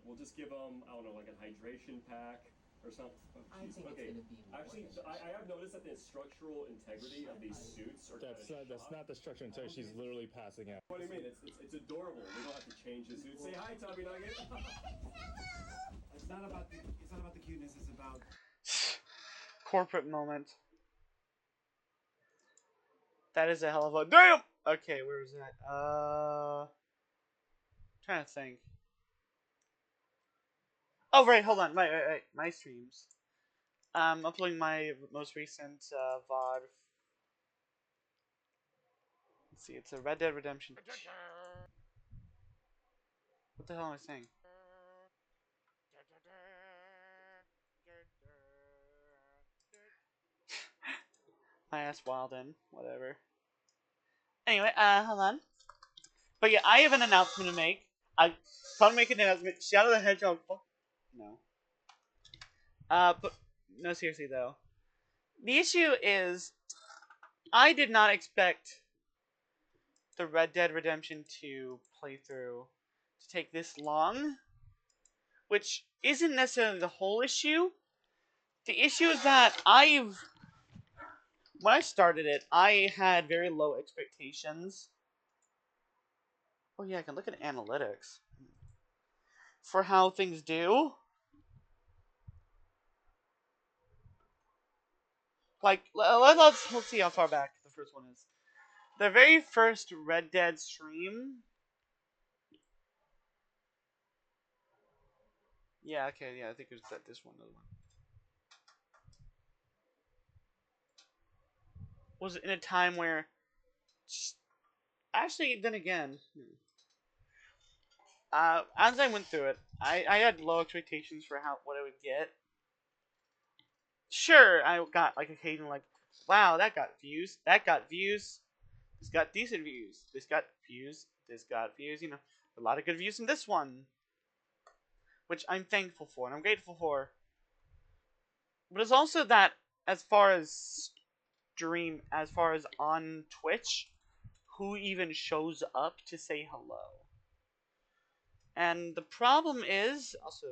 We'll just give them, I don't know, like a hydration pack or something. Oh, I jeez. think Okay. it's gonna be more Actually, than I have noticed that the structural integrity of these suits are That's not the structure until she's literally passing out. What do you mean? It's adorable. We don't have to change the suit. Say hi, Tubby Nugget. It's not about the cuteness. It's about Corporate moment. That is a hell of a damn. Okay, where is that? Trying to think. Oh right, hold on. Right. My streams. Uploading my most recent VOD. Let's see, it's a Red Dead Redemption. What the hell am I saying? My ass Wilden, whatever. Anyway, hold on. But yeah, I have an announcement to make. I want to make an announcement. Shadow the Hedgehog. Oh, no. But no, seriously though. The issue is, I did not expect the Red Dead Redemption 2 playthrough to take this long, which isn't necessarily the whole issue. The issue is that when I started it, I had very low expectations. Oh yeah, I can look at analytics for how things do. Like, let's see how far back the first one is. The very first Red Dead stream. Yeah, okay, yeah, I think it was this one, other one. Was in a time where, actually, then again, as I went through it, I had low expectations for what I would get. Sure, I got like occasional like, wow, that got views, This got decent views. This got views. This got views. You know, a lot of good views in this one, which I'm thankful for and I'm grateful for. But it's also that as far as on Twitch, who even shows up to say hello? And the problem is also,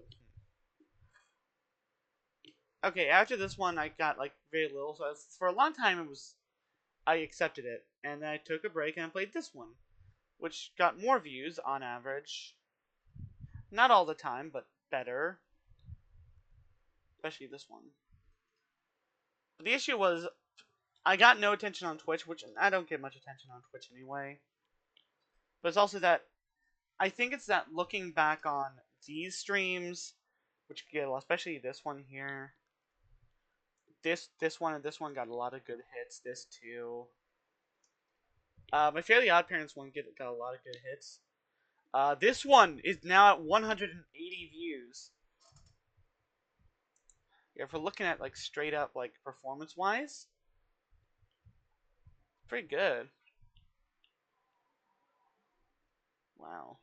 okay, after this one I got like very little, so for a long time I accepted it, and then I took a break and I played this one, which got more views on average. Not all the time, but better. Especially this one. But the issue was, I got no attention on Twitch, which I don't get much attention on Twitch anyway. But it's also that, I think it's that looking back on these streams, which get, especially this one here, this one and this one got a lot of good hits. This too. My Fairly Odd Parents one got a lot of good hits. This one is now at 180 views. Yeah, if we're looking at like straight up like performance wise, pretty good. Wow.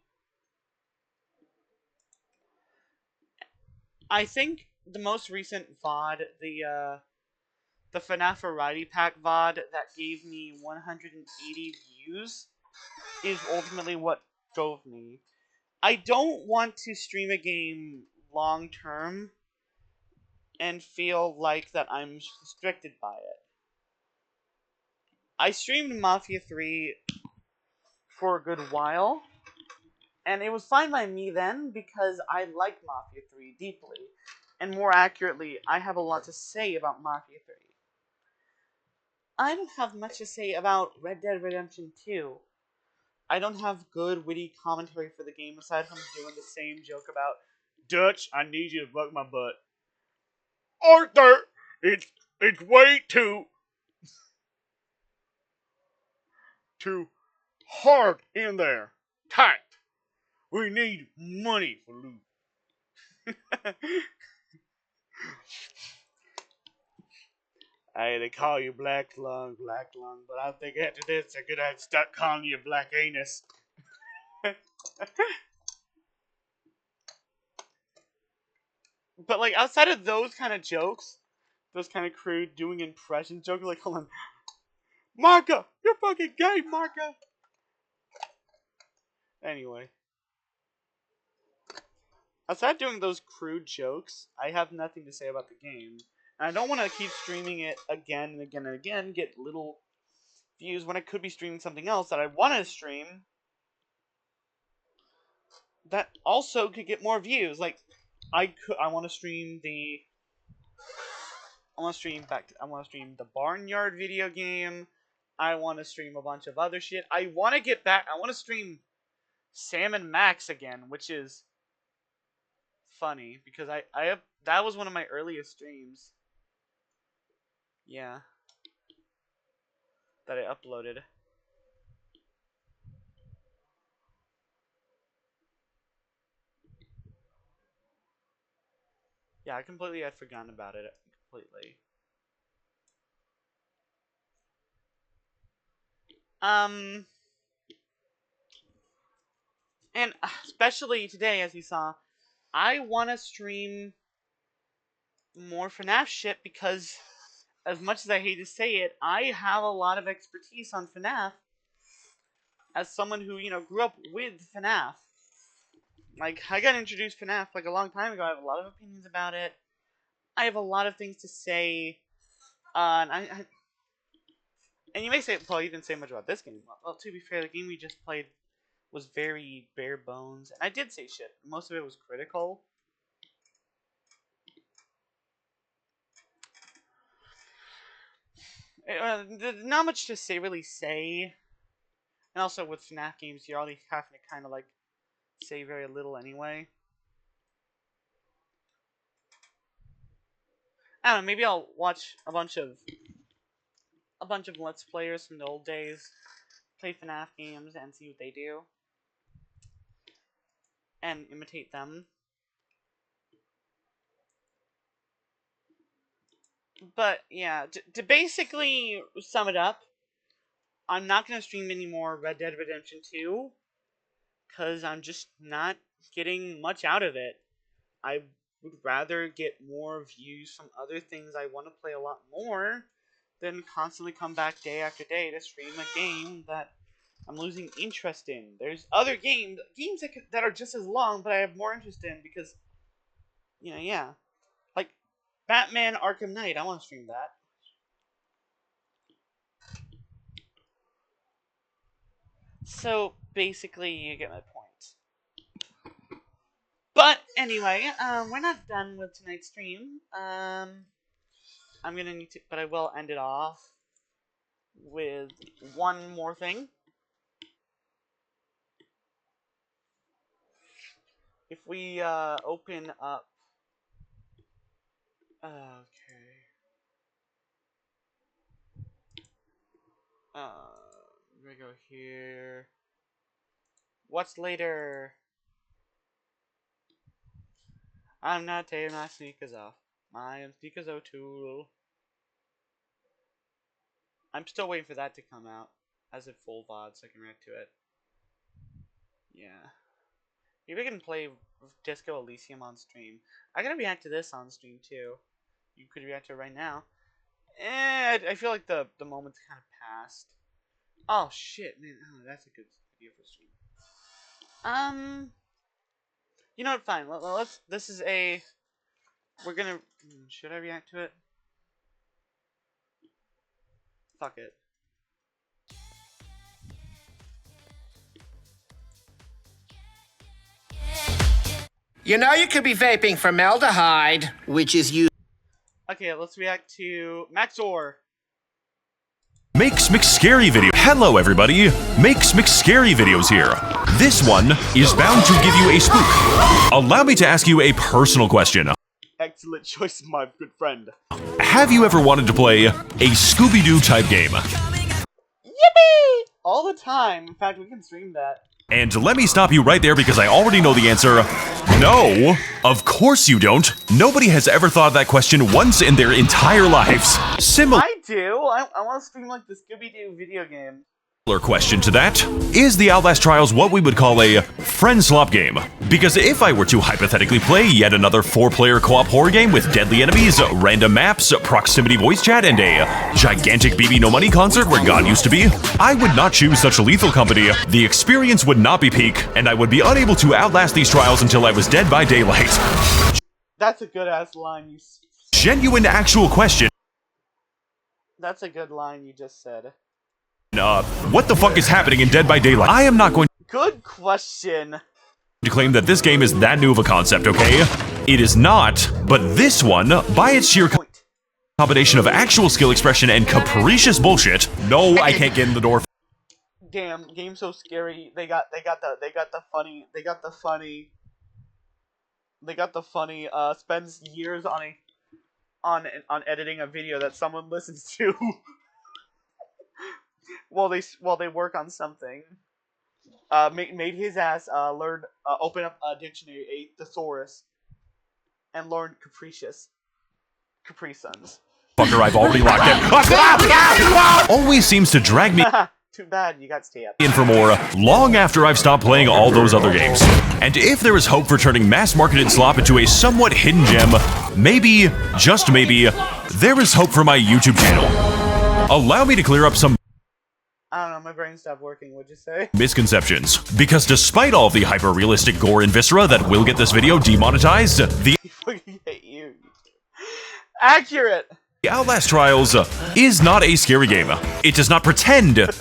I think the most recent VOD, the FNAF Variety Pack VOD that gave me 180 views, is ultimately what drove me. I don't want to stream a game long term and feel like that I'm restricted by it. I streamed Mafia 3 for a good while, and it was fine by me then because I like Mafia 3 deeply. And more accurately, I have a lot to say about Mafia 3. I don't have much to say about Red Dead Redemption 2. I don't have good, witty commentary for the game aside from doing the same joke about Dutch, I need you to fuck my butt. Arthur, it's way too hard in there. Tight. We need money for loot. They call you Black Lung, but I think after this they're gonna start calling you Black Anus. But like outside of those kind of jokes, those kind of crude doing impression jokes, like hold on, Marka, you're fucking gay, Marka. Anyway, outside doing those crude jokes, I have nothing to say about the game. And I don't want to keep streaming it again and again and again, get little views when I could be streaming something else that I want to stream that also could get more views. Like, I want to stream the Barnyard video game. I want to stream a bunch of other shit. I want to get back. I want to stream Sam and Max again, which is funny because that was one of my earliest streams. Yeah. That I uploaded. Yeah, I completely had forgotten about it. Completely. And especially today, as you saw, I want to stream more FNAF shit because, as much as I hate to say it, I have a lot of expertise on FNAF as someone who, grew up with FNAF. Like, I got introduced to FNAF like a long time ago. I have a lot of opinions about it. I have a lot of things to say. And you may say, well, you didn't say much about this game. Well, to be fair, the game we just played was very bare bones. And I did say shit. Most of it was critical. Not much to really say. And also with FNAF games, you're already having to kind of like say very little anyway. I don't know, maybe I'll watch a bunch of Let's Players from the old days, play FNAF games, and see what they do. And imitate them. But, yeah, to basically sum it up, I'm not gonna stream anymore Red Dead Redemption 2 because I'm just not getting much out of it. I would rather get more views from other things I want to play a lot more than constantly come back day after day to stream a game that I'm losing interest in. There's other games that are just as long, but I have more interest in because, yeah. Like, Batman Arkham Knight, I want to stream that. So, basically, you get my point. But, anyway, we're not done with tonight's stream. I'm gonna need to, but I will end it off with one more thing. If we, open up... Okay. We go here. What's later? I'm not taking my sneakers off. My sneakers are too. I'm still waiting for that to come out as a full VOD so I can react to it. Yeah. Maybe I can play Disco Elysium on stream. I gotta react to this on stream too. You could react to it right now. I feel like the moment's kind of passed. Oh shit, man! Oh, that's a good idea for stream. You know what? Fine. Let's. This is a. We're gonna. Should I react to it? Fuck it. You know you could be vaping formaldehyde, which is you. Okay, let's react to Maxor. Makes McScary Video. Hello everybody, Makes McScary Videos here. This one is bound to give you a spook. Allow me to ask you a personal question. Excellent choice, my good friend. Have you ever wanted to play a Scooby-Doo type game? Yippee! All the time. In fact, we can stream that. And let me stop you right there because I already know the answer. No, of course you don't. Nobody has ever thought of that question once in their entire lives. I do. I want to stream like the Scooby-Doo video game. Question to that, is the Outlast Trials what we would call a friend swap game? Because if I were to hypothetically play yet another 4-player co-op horror game with deadly enemies, random maps, proximity voice chat, and a gigantic BB No Money concert where God used to be, I would not choose such a lethal company. The experience would not be peak, and I would be unable to outlast these trials until I was dead by daylight. That's a good ass line you. Genuine actual question. That's a good line you just said. What the fuck is happening in Dead by Daylight? I am not going Good question. to claim that this game is that new of a concept, okay? It is not, but this one, by its sheer combination of actual skill expression and capricious bullshit, no, I can't get in the door. Damn, game's so scary. They got the funny. Spends years on editing a video that someone listens to. while they work on something. Made his ass open up a dictionary, a thesaurus, and learn capricious. Capri Suns. Fucker, I've already locked in. Always seems to drag me Too bad you got stabbed. in for more long after I've stopped playing all those other games. And if there is hope for turning mass-marketed slop into a somewhat hidden gem, maybe, just maybe, there is hope for my YouTube channel. Allow me to clear up some I don't know, my brain stopped working, what'd you say? misconceptions. Because despite all the hyper-realistic gore and viscera that will get this video demonetized, the I fucking hate you. Accurate! Outlast Trials is not a scary game. It does not pretend to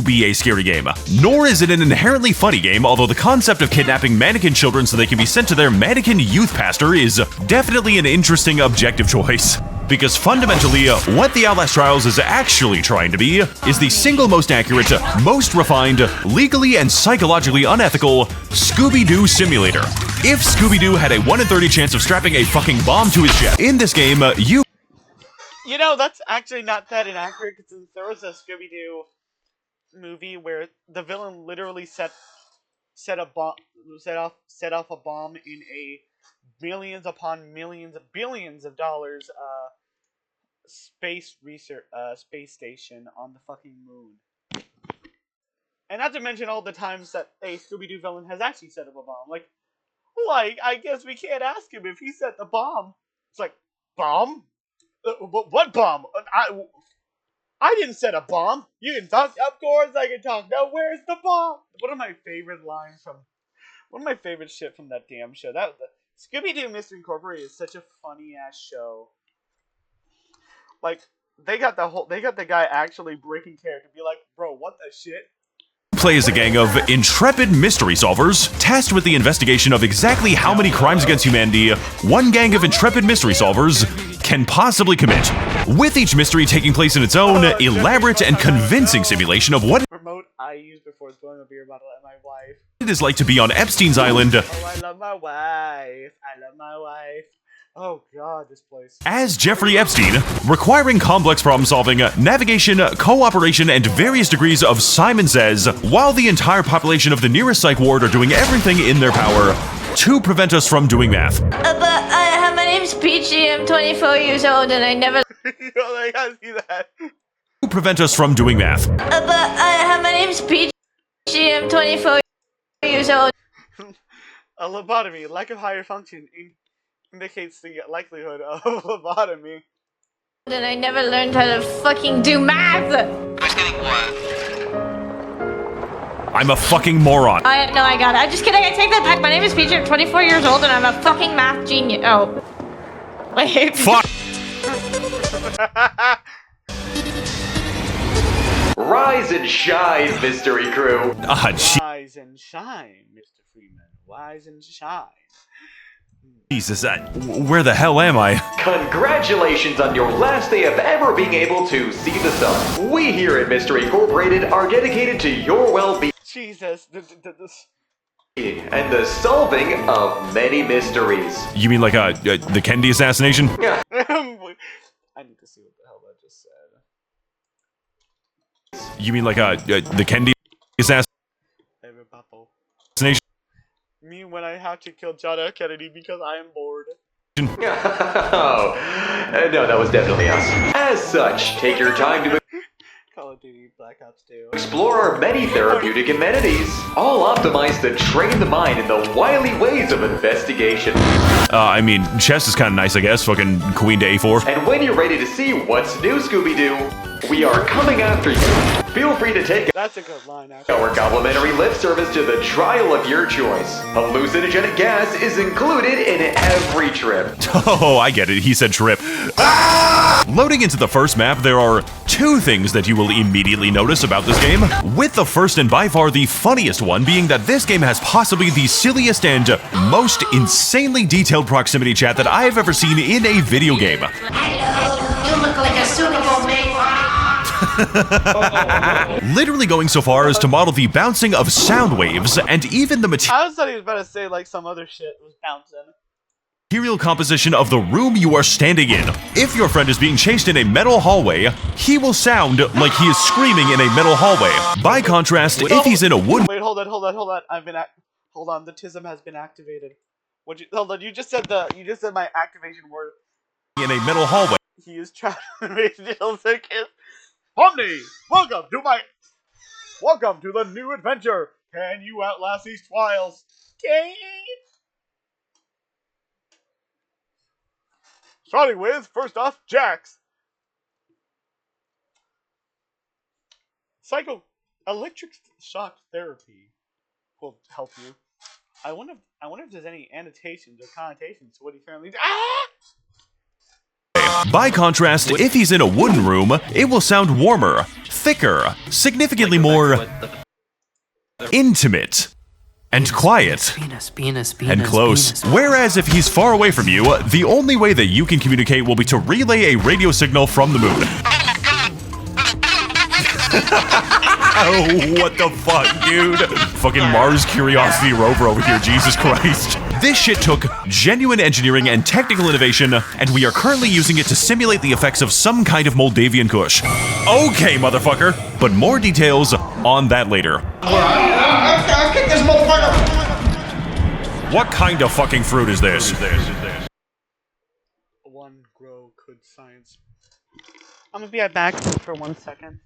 be a scary game. Nor is it an inherently funny game, although the concept of kidnapping mannequin children so they can be sent to their mannequin youth pastor is definitely an interesting objective choice. Because fundamentally, what the Outlast Trials is actually trying to be is the single most accurate, most refined, legally and psychologically unethical Scooby-Doo simulator. If Scooby-Doo had a 1 in 30 chance of strapping a fucking bomb to his chest, in this game, you know, that's actually not that inaccurate, because there was a Scooby-Doo movie where the villain literally set off a bomb in a millions upon millions, billions of dollars space research space station on the fucking moon. And not to mention all the times that a Scooby-Doo villain has actually set up a bomb. Like, I guess we can't ask him if he set the bomb. It's like, bomb? What bomb? I didn't set a bomb. You can talk. Of course I can talk. Now where's the bomb? One of my favorite lines from, one of my favorite shit from that damn show. That Scooby-Doo Mystery Incorporated is such a funny ass show. Like, they got the guy actually breaking character. Be like, bro, what the shit? Plays a gang of intrepid mystery solvers tasked with the investigation of exactly how many crimes against humanity one gang of intrepid mystery solvers can possibly commit, with each mystery taking place in its own elaborate and convincing simulation of what Remote I used before throwing a beer bottle at my wife. it is like to be on Epstein's island Oh, I love my wife. I love my wife. Oh god, this place. as Jeffrey Epstein, requiring complex problem solving, navigation, cooperation, and various degrees of Simon Says, while the entire population of the nearest psych ward are doing everything in their power to prevent us from doing math. My name's Peachy, I'm 24 years old and I never... I gotta see that. To prevent us from doing math. My name's Peachy, I'm 24 years old. A lobotomy, lack of higher function, indicates the likelihood of lobotomy. And I never learned how to fucking do math! I'm a fucking moron. I got it. I'm just kidding, I take that back. My name is Peachy, I'm 24 years old and I'm a fucking math genius. Oh. Wait. Fuck. Rise and shine, Mystery Crew. Rise and shine, Mr. Freeman. Rise and shine. Jesus, where the hell am I? Congratulations on your last day of ever being able to see the sun. We here at Mystery Incorporated are dedicated to your well-being. Jesus, And the solving of many mysteries. You mean like the Kennedy assassination? Yeah. I need to see what the hell that just said. You mean like the Kennedy assassination? Me when I have to kill John F. Kennedy because I am bored. Oh, no, that was definitely us. As such, take your time to Call of Duty Black Ops 2. explore our many therapeutic amenities, all optimized to train the mind in the wily ways of investigation. I mean, chess is kind of nice, I guess. Fucking queen to A4. And when you're ready to see what's new, Scooby-Doo, we are coming after you. Feel free to take That's a good line, actually. our complimentary lip service to the trial of your choice. Hallucinogenic gas is included in every trip. Oh, I get it. He said trip. Loading into the first map, there are two things that you will immediately notice about this game, with the first and by far the funniest one being that this game has possibly the silliest and most insanely detailed proximity chat that I have ever seen in a video game. Hello, you look like a suitable mate. Literally going so far as to model the bouncing of sound waves and even the I was thought he was about to say like some other shit was bouncing. material composition of the room you are standing in. If your friend is being chased in a metal hallway, he will sound like he is screaming in a metal hallway. By contrast, if he's in a wood... Wait, hold on. Hold on, the TISM has been activated. Hold on, you just said my activation word. In a metal hallway. He is trying to make Jill kiss. Omni, welcome to the new adventure. Can you outlast these trials? Can Starting with, first off, Jax. Electric shock therapy will help you. I wonder if there's any annotations or connotations to what he currently does. By contrast, if he's in a wooden room, it will sound warmer, thicker, significantly more intimate, and quiet, and close. Whereas if he's far away from you, the only way that you can communicate will be to relay a radio signal from the moon. Oh, what the fuck, dude? Fucking Mars Curiosity rover over here, Jesus Christ. This shit took genuine engineering and technical innovation, and we are currently using it to simulate the effects of some kind of Moldavian Kush. Okay, motherfucker, but more details on that later. I'll kick this motherfucker! What kind of fucking fruit is this? One grow could science. I'm gonna be right back for 1 second.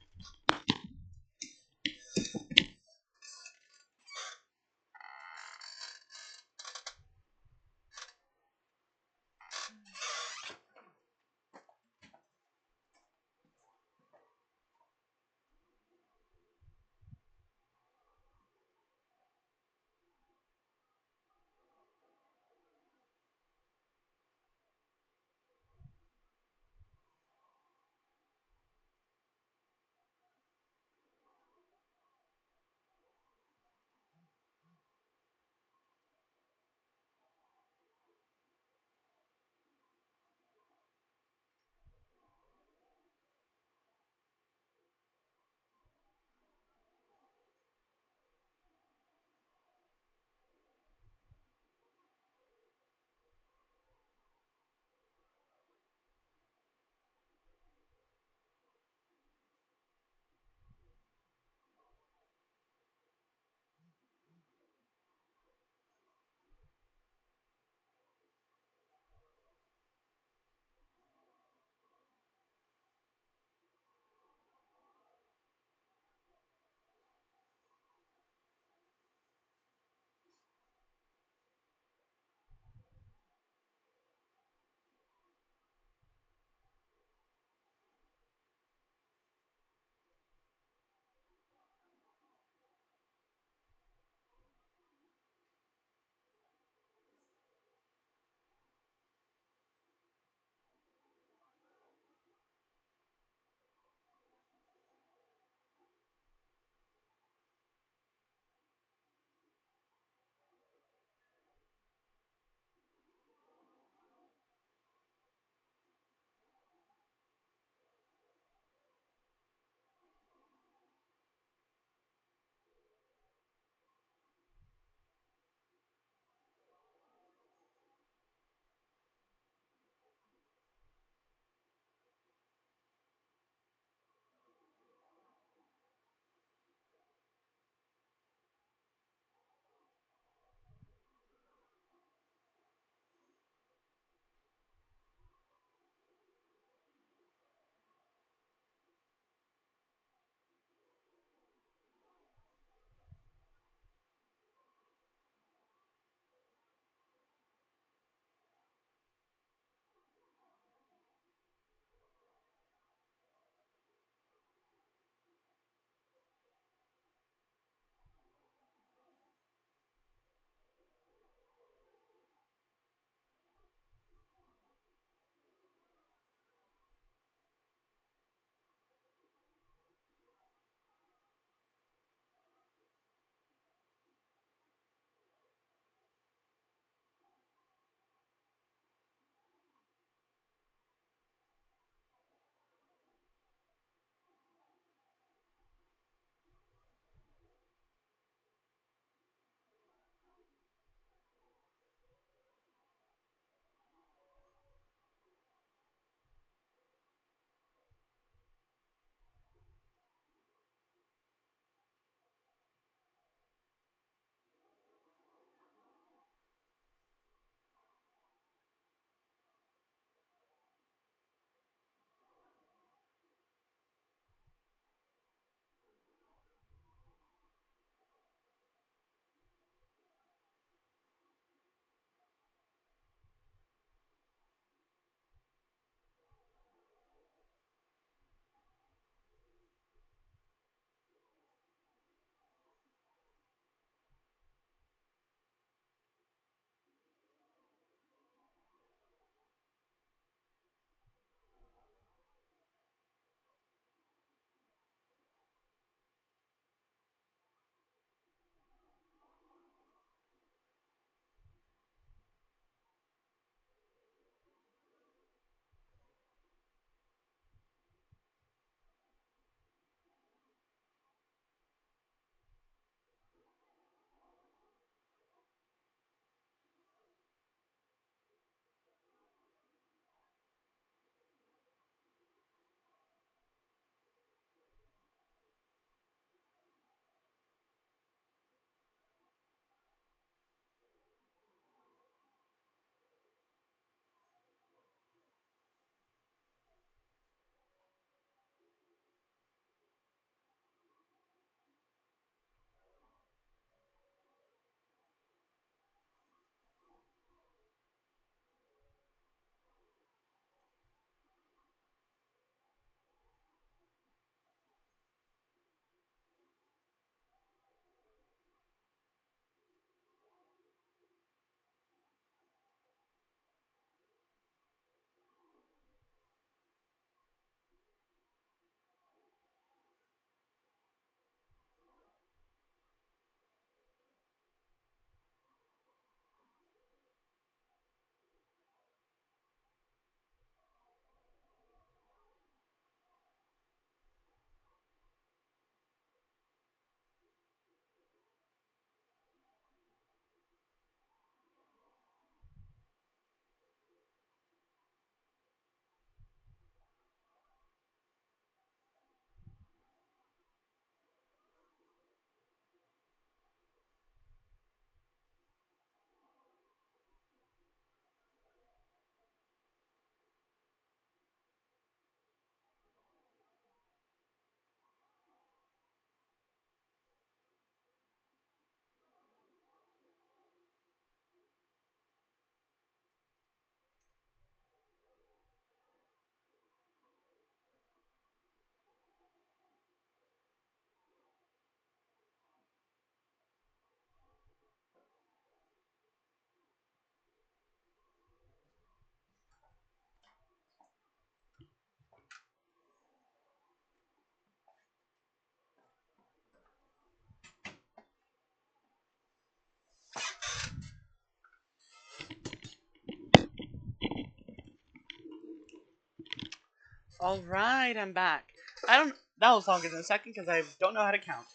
Alright, I'm back. That was longer than a second because I don't know how to count.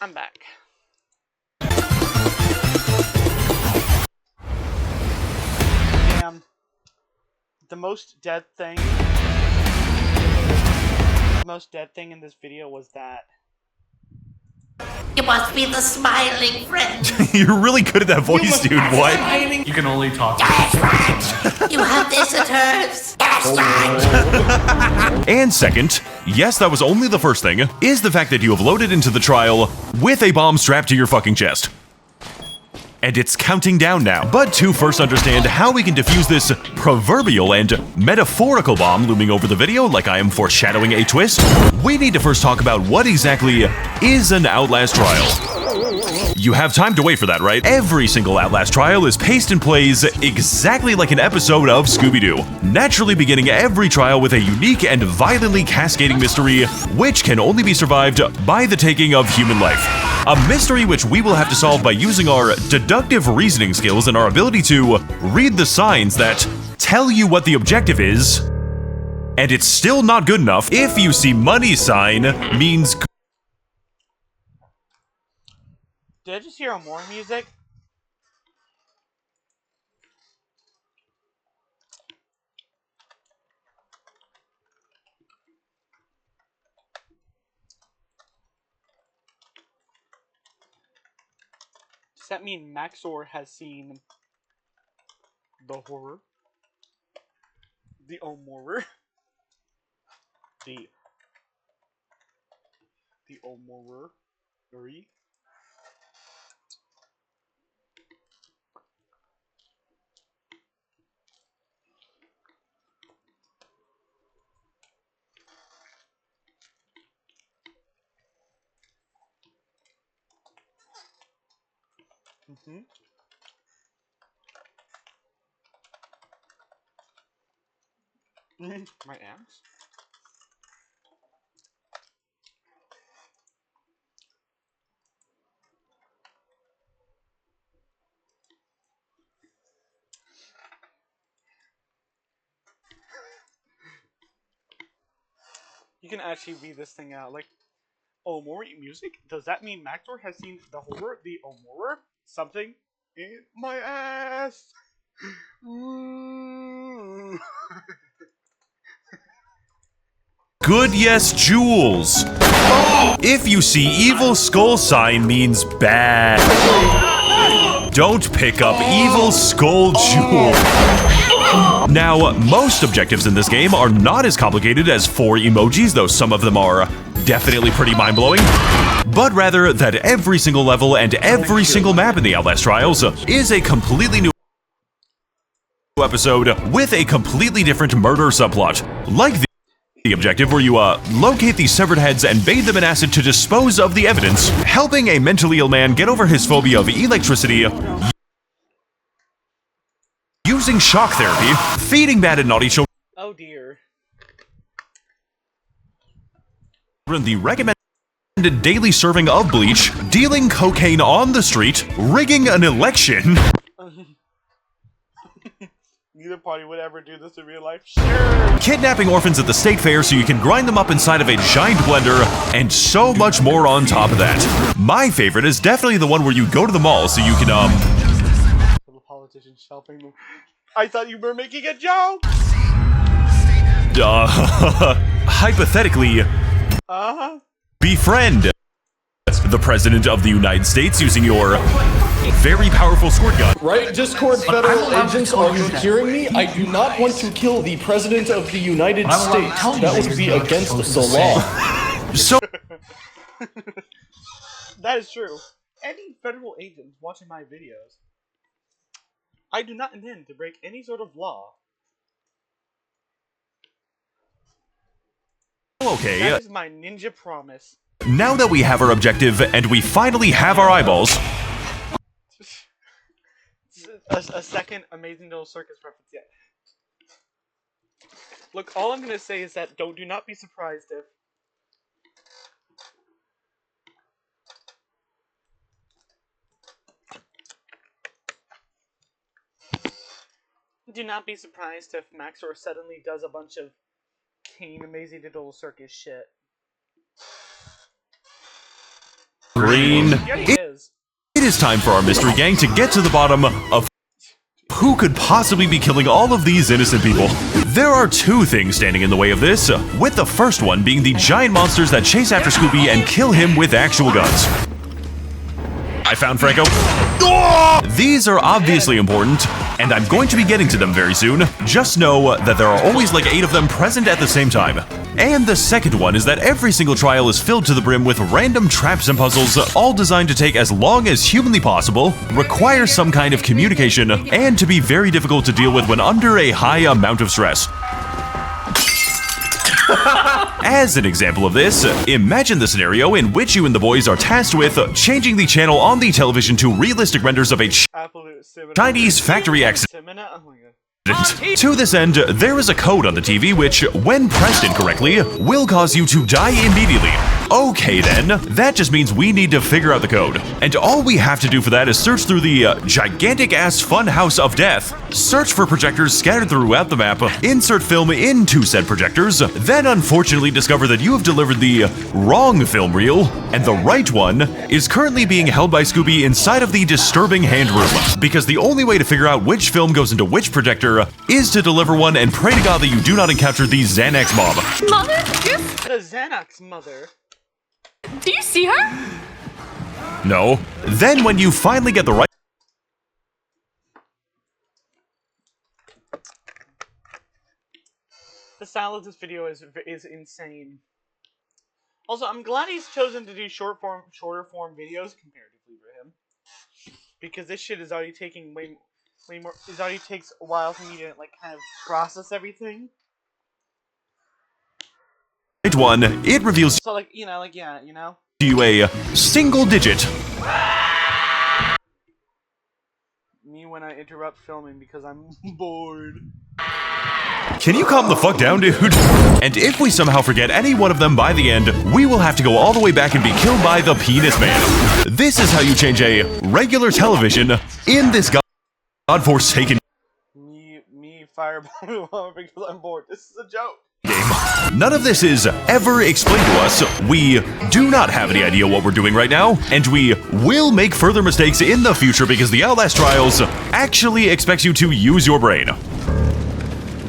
I'm back. Damn. The most dead thing in this video was that. You must be the smiling friend. You're really good at that voice, dude. What? You can only talk. You have visitors. And second, yes, that was only the first thing, is the fact that you have loaded into the trial with a bomb strapped to your fucking chest. And it's counting down now. But to first understand how we can defuse this proverbial and metaphorical bomb looming over the video, like I am foreshadowing a twist, we need to first talk about what exactly is an Outlast trial. You have time to wait for that, right? Every single Outlast trial is paced and plays exactly like an episode of Scooby-Doo, naturally beginning every trial with a unique and violently cascading mystery, which can only be survived by the taking of human life. A mystery which we will have to solve by using our deductive reasoning skills and our ability to read the signs that tell you what the objective is, and it's still not good enough if you see money sign means... Did I just hear more music? Does that mean Maxor has seen the horror? The Omorer? The Omorer? My amps? You can actually read this thing out, like, Omori music? Does that mean Maxor has seen the horror, the Omorer? Something in my ass! Good, yes, Jules. If you see evil skull sign means bad. Don't pick up evil skull Jewel. Now, most objectives in this game are not as complicated as 4 emojis, though some of them are definitely pretty mind-blowing, but rather that every single level and every single map in the Outlast Trials is a completely new episode with a completely different murder subplot. Like the objective where you locate these severed heads and bathe them in acid to dispose of the evidence, helping a mentally ill man get over his phobia of electricity using shock therapy, feeding bad and naughty children Oh dear. the recommended daily serving of bleach, dealing cocaine on the street, rigging an election. Neither party would ever do this in real life. Sure. Kidnapping orphans at the state fair so you can grind them up inside of a giant blender, and so much more on top of that. My favorite is definitely the one where you go to the mall so you can, Little politicians helping them. I thought you were making a joke! Hypothetically, befriend the President of the United States using your very powerful squirt gun. Right, Discord federal agents, are you hearing me? I do not want to kill the President of the United States. That would be against the law. So that is true. Any federal agents watching my videos, I do not intend to break any sort of law. Okay. That is my ninja promise. Now that we have our objective and we finally have our eyeballs. A second amazing little circus reference yet. Look, all I'm gonna say is that do not be surprised if Do not be surprised if Maxor suddenly does a bunch of Kane Amazing Digital Circus shit. Green. It is time for our mystery gang to get to the bottom of who could possibly be killing all of these innocent people. There are two things standing in the way of this, with the first one being the giant monsters that chase after Scooby and kill him with actual guns. I found Franco. These are obviously important, and I'm going to be getting to them very soon. Just know that there are always like 8 of them present at the same time. And the second one is that every single trial is filled to the brim with random traps and puzzles, all designed to take as long as humanly possible, require some kind of communication, and to be very difficult to deal with when under a high amount of stress. As an example of this, imagine the scenario in which you and the boys are tasked with changing the channel on the television to realistic renders of a Chinese factory accident. To this end, there is a code on the TV which, when pressed incorrectly, will cause you to die immediately. Okay then, that just means we need to figure out the code. And all we have to do for that is search through the gigantic-ass funhouse of death, search for projectors scattered throughout the map, insert film into said projectors, then unfortunately discover that you have delivered the wrong film reel, and the right one is currently being held by Scooby inside of the disturbing hand room. Because the only way to figure out which film goes into which projector is to deliver one and pray to God that you do not encounter the Xanax mob. Mother? The Xanax mother. Do you see her? No. Then when you finally get the right... The style of this video is insane. Also, I'm glad he's chosen to do shorter form videos comparatively for him. Because this shit is already taking way more. It already takes a while for me to like kind of process everything. Right one, it reveals So like you know. to you a single digit. Me when I interrupt filming because I'm bored. Can you calm the fuck down, dude? And if we somehow forget any one of them by the end, we will have to go all the way back and be killed by the Penis Man. This is how you change a regular television in this godforsaken Me fireball because I'm bored. This is a joke. game. None of this is ever explained to us. We do not have any idea what we're doing right now, and we will make further mistakes in the future because the Outlast Trials actually expects you to use your brain.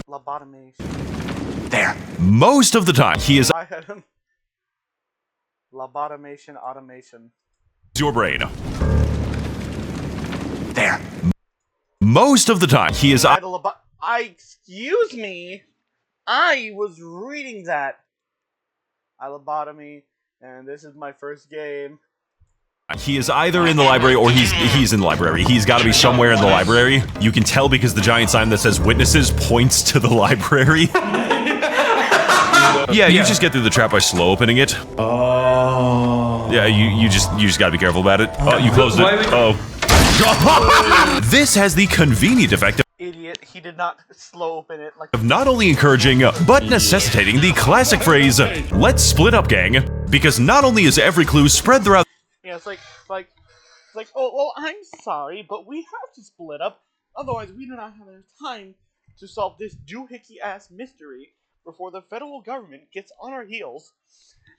Lobotomation. There. Most of the time, he is... I had him. Lobotomation automation. Your brain. There. Most of the time, he is... excuse me. I was reading that. I lobotomy, and this is my first game. He is either in the library or he's in the library. He's got to be somewhere in the library. You can tell because the giant sign that says witnesses points to the library. Yeah, you just get through the trap by slow opening it. Oh. Yeah, you just gotta be careful about it. Oh, you closed it. Oh. This has the convenient effect Idiot, he did not slow open it like of not only encouraging, but necessitating the classic phrase, "Let's split up, gang," because not only is every clue spread throughout... Yeah, it's like, oh, well, I'm sorry, but we have to split up, otherwise we do not have enough time to solve this doohickey-ass mystery before the federal government gets on our heels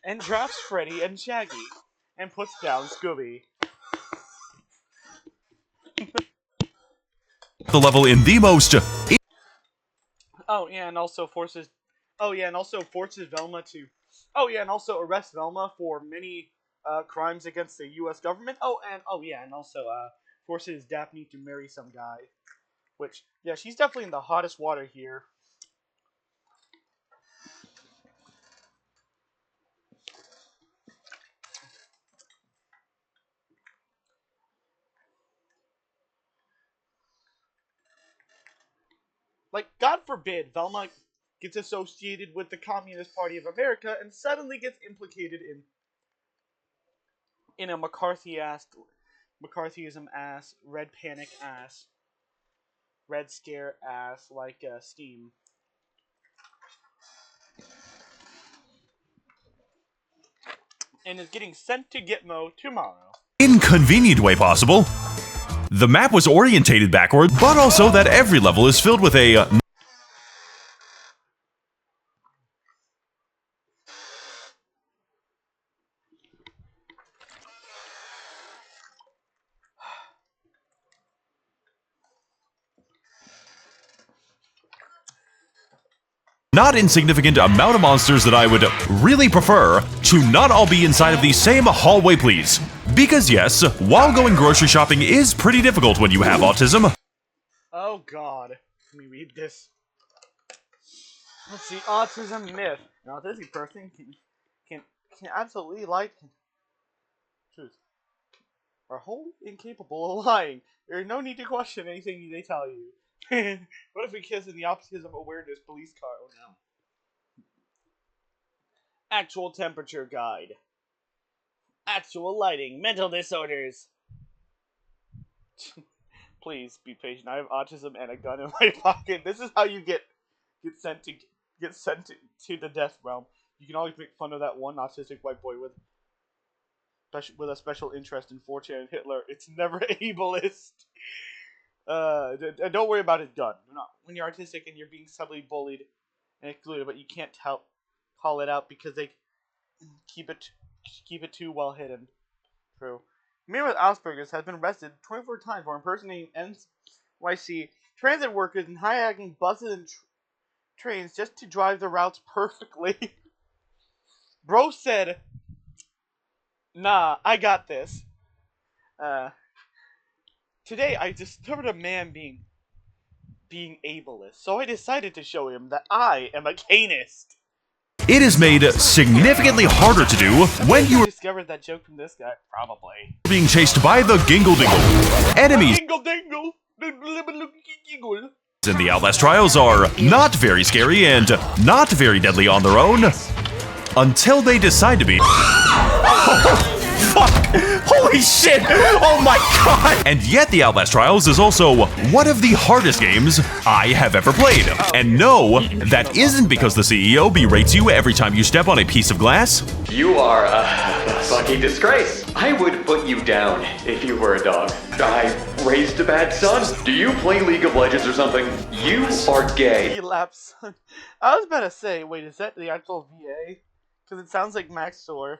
and drafts Freddy and Shaggy and puts down Scooby. The level in the most... Oh yeah, and also forces Velma to... Oh yeah, and also arrest Velma for many crimes against the U.S. government. And also forces Daphne to marry some guy. Which, yeah, she's definitely in the hottest water here. Like, God forbid, Velma gets associated with the Communist Party of America and suddenly gets implicated in a McCarthyism ass, red panic ass, red scare ass like Steam. And is getting sent to Gitmo tomorrow. inconvenient way possible. The map was orientated backward, but also that every level is filled with a not insignificant amount of monsters that I would really prefer to not all be inside of the same hallway, please. Because yes, while going grocery shopping is pretty difficult when you have autism. Oh god. Let me read this. Let's see, autism myth. An autistic person can absolutely lie. Truth. Are wholly incapable of lying. There is no need to question anything they tell you. What if we kiss in the Autism Awareness Police Car? Oh no. Actual temperature guide. Actual lighting. Mental disorders. Please be patient. I have autism and a gun in my pocket. This is how you get sent to the death realm. You can always make fun of that one autistic white boy with a special interest in 4chan and Hitler. It's never ableist. Don't worry about his gun. When you're artistic and you're being subtly bullied and excluded, but you can't call it out because they keep it too well hidden. True. A man with Asperger's has been arrested 24 times for impersonating NYC transit workers and hijacking buses and trains just to drive the routes perfectly. Bro said, "Nah, I got this." Today, I discovered a man being ableist, so I decided to show him that I am a canist. It is made significantly harder to do when you discovered that joke from this guy, probably. Being chased by the Gingle Dingle. Enemies Dingle Dingle! Dingle! in the Outlast Trials are not very scary and not very deadly on their own until they decide to be. Fuck! Holy shit! Oh my god! And yet the Outlast Trials is also one of the hardest games I have ever played. And no, that isn't because the CEO berates you every time you step on a piece of glass. You are a fucking disgrace. I would put you down if you were a dog. I raised a bad son. Do you play League of Legends or something? You are gay. Elapsed son. I was about to say, wait, is that the actual VA? Because it sounds like Maxor.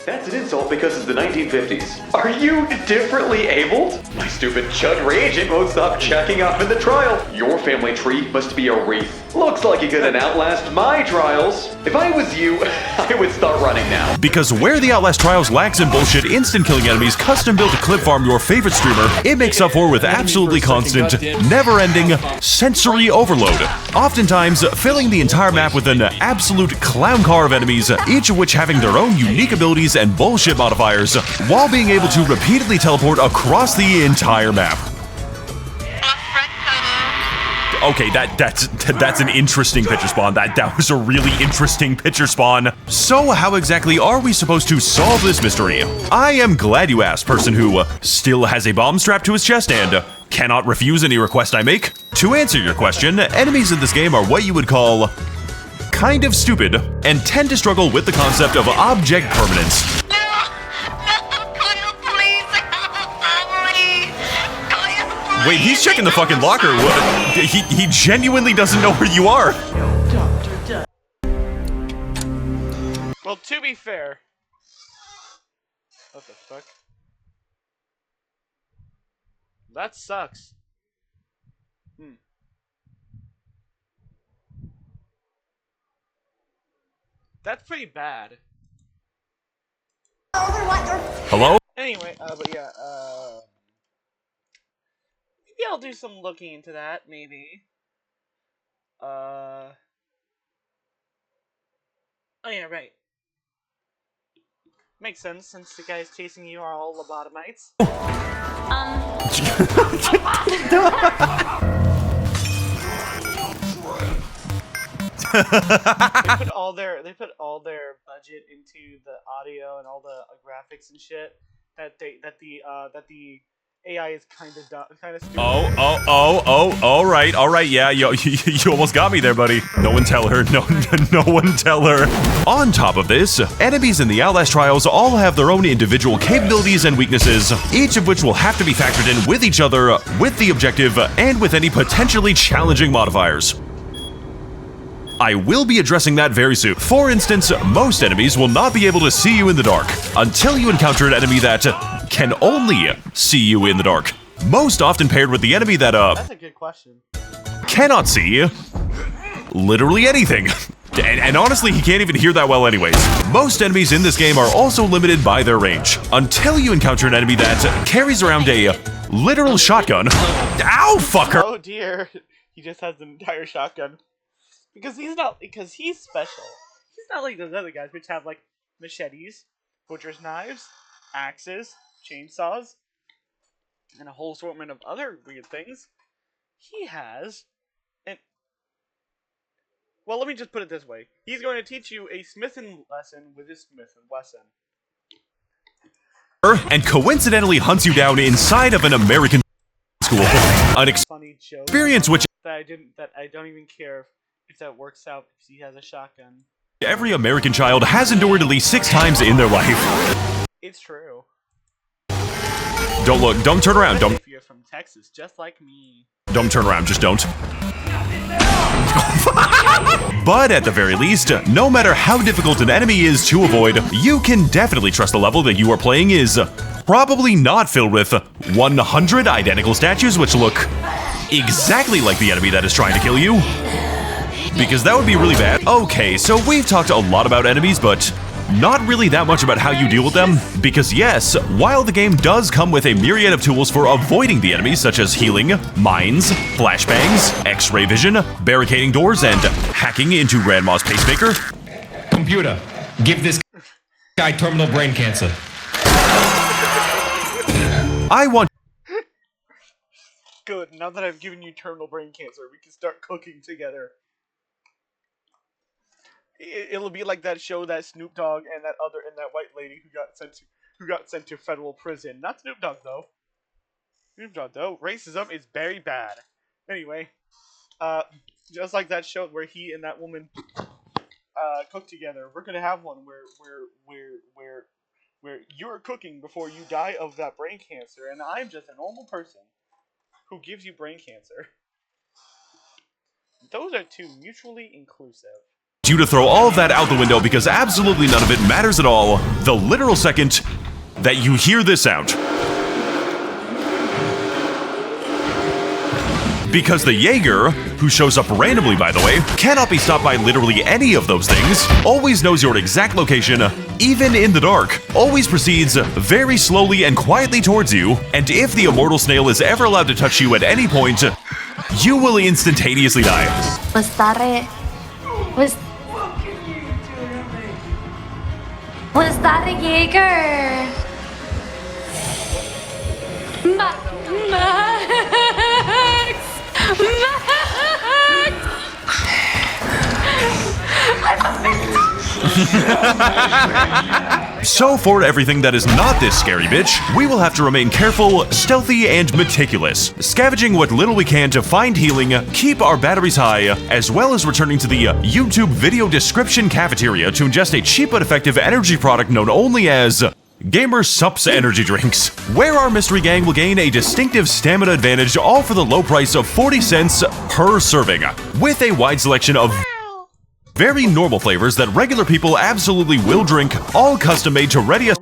That's an insult because it's the 1950s. Are you differently abled? My stupid Chud reagent won't stop checking up in the trial. Your family tree must be a wreath. Looks like you couldn't outlast my trials. If I was you, I would start running now. Because where the Outlast Trials lacks in bullshit instant killing enemies custom built to clip farm your favorite streamer, it makes up for with absolutely constant, never-ending sensory overload. Oftentimes, filling the entire map with an absolute clown car of enemies, each of which having their own unique abilities and bullshit modifiers, while being able to repeatedly teleport across the entire map. Okay, that's an interesting picture spawn. That was a really interesting picture spawn. So how exactly are we supposed to solve this mystery? I am glad you asked, person who still has a bomb strapped to his chest and cannot refuse any request I make. To answer your question, enemies in this game are what you would call kind of stupid and tend to struggle with the concept of object permanence. Wait, he's checking the fucking locker. He genuinely doesn't know where you are. Well, to be fair. What the fuck? That sucks. That's pretty bad. Hello? Anyway, but yeah, maybe I'll do some looking into that, maybe. Oh yeah, right. Makes sense, since the guys chasing you are all lobotomites. They put all their budget into the audio and all the graphics and shit that the AI is kind of dumb, kind of stupid. All right, yeah, you almost got me there, buddy. No one tell her, no one tell her. On top of this, enemies in the Outlast trials all have their own individual capabilities and weaknesses, each of which will have to be factored in with each other, with the objective, and with any potentially challenging modifiers. I will be addressing that very soon. For instance, most enemies will not be able to see you in the dark until you encounter an enemy that can only see you in the dark. Most often paired with the enemy that That's a good question. cannot see literally anything. And honestly, he can't even hear that well anyways. Most enemies in this game are also limited by their range, until you encounter an enemy that carries around a literal shotgun. Ow, fucker! Oh dear, he just has an entire shotgun. Because he's special. He's not like those other guys, which have like machetes, butcher's knives, axes, chainsaws, and a whole assortment of other weird things. He has well, let me just put it this way. He's going to teach you a smithing lesson with his Smith & Wesson. And coincidentally hunts you down inside of an American school. An Funny joke experience which that I don't even care if that works out because he has a shotgun. every American child has endured at least 6 times in their life. It's true. Don't look, don't turn around, don't If you're from Texas, just like me. Don't turn around, just don't. But at the very least, no matter how difficult an enemy is to avoid, you can definitely trust the level that you are playing is probably not filled with 100 identical statues which look exactly like the enemy that is trying to kill you. Because that would be really bad. Okay, so we've talked a lot about enemies, but not really that much about how you deal with them, because yes, while the game does come with a myriad of tools for avoiding the enemies such as healing, mines, flashbangs, x-ray vision, barricading doors, and hacking into Grandma's pacemaker. Computer, give this guy terminal brain cancer. I want Good, now that I've given you terminal brain cancer, we can start cooking together. It'll be like that show that Snoop Dogg and that white lady who got sent to federal prison. Not Snoop Dogg though. Snoop Dogg though. Racism is very bad. Anyway, just like that show where he and that woman cook together, we're gonna have one where you're cooking before you die of that brain cancer, and I'm just a normal person who gives you brain cancer. Those are two mutually inclusive. you to throw all of that out the window because absolutely none of it matters at all the literal second that you hear this sound. Because the Jaeger, who shows up randomly by the way, cannot be stopped by literally any of those things, always knows your exact location, even in the dark, always proceeds very slowly and quietly towards you, and if the immortal snail is ever allowed to touch you at any point, you will instantaneously die. Was that a Jaeger? Max! So for everything that is not this scary bitch, we will have to remain careful, stealthy, and meticulous, scavenging what little we can to find healing, keep our batteries high, as well as returning to the YouTube video description cafeteria to ingest a cheap but effective energy product known only as Gamer Sups Energy Drinks, where our mystery gang will gain a distinctive stamina advantage, all for the low price of 40 cents per serving, with a wide selection of very normal flavors that regular people absolutely will drink, all custom made to ready us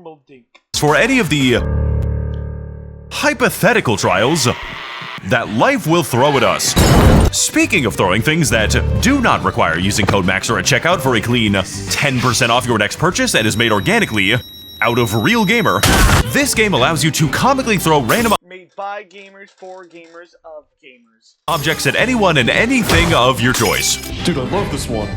for any of the hypothetical trials that life will throw at us. Speaking of throwing things that do not require using code MAXER at checkout for a clean 10% off your next purchase and is made organically out of Real Gamer, this game allows you to comically throw random made by gamers for gamers of gamers objects at anyone and anything of your choice. Dude, I love this one.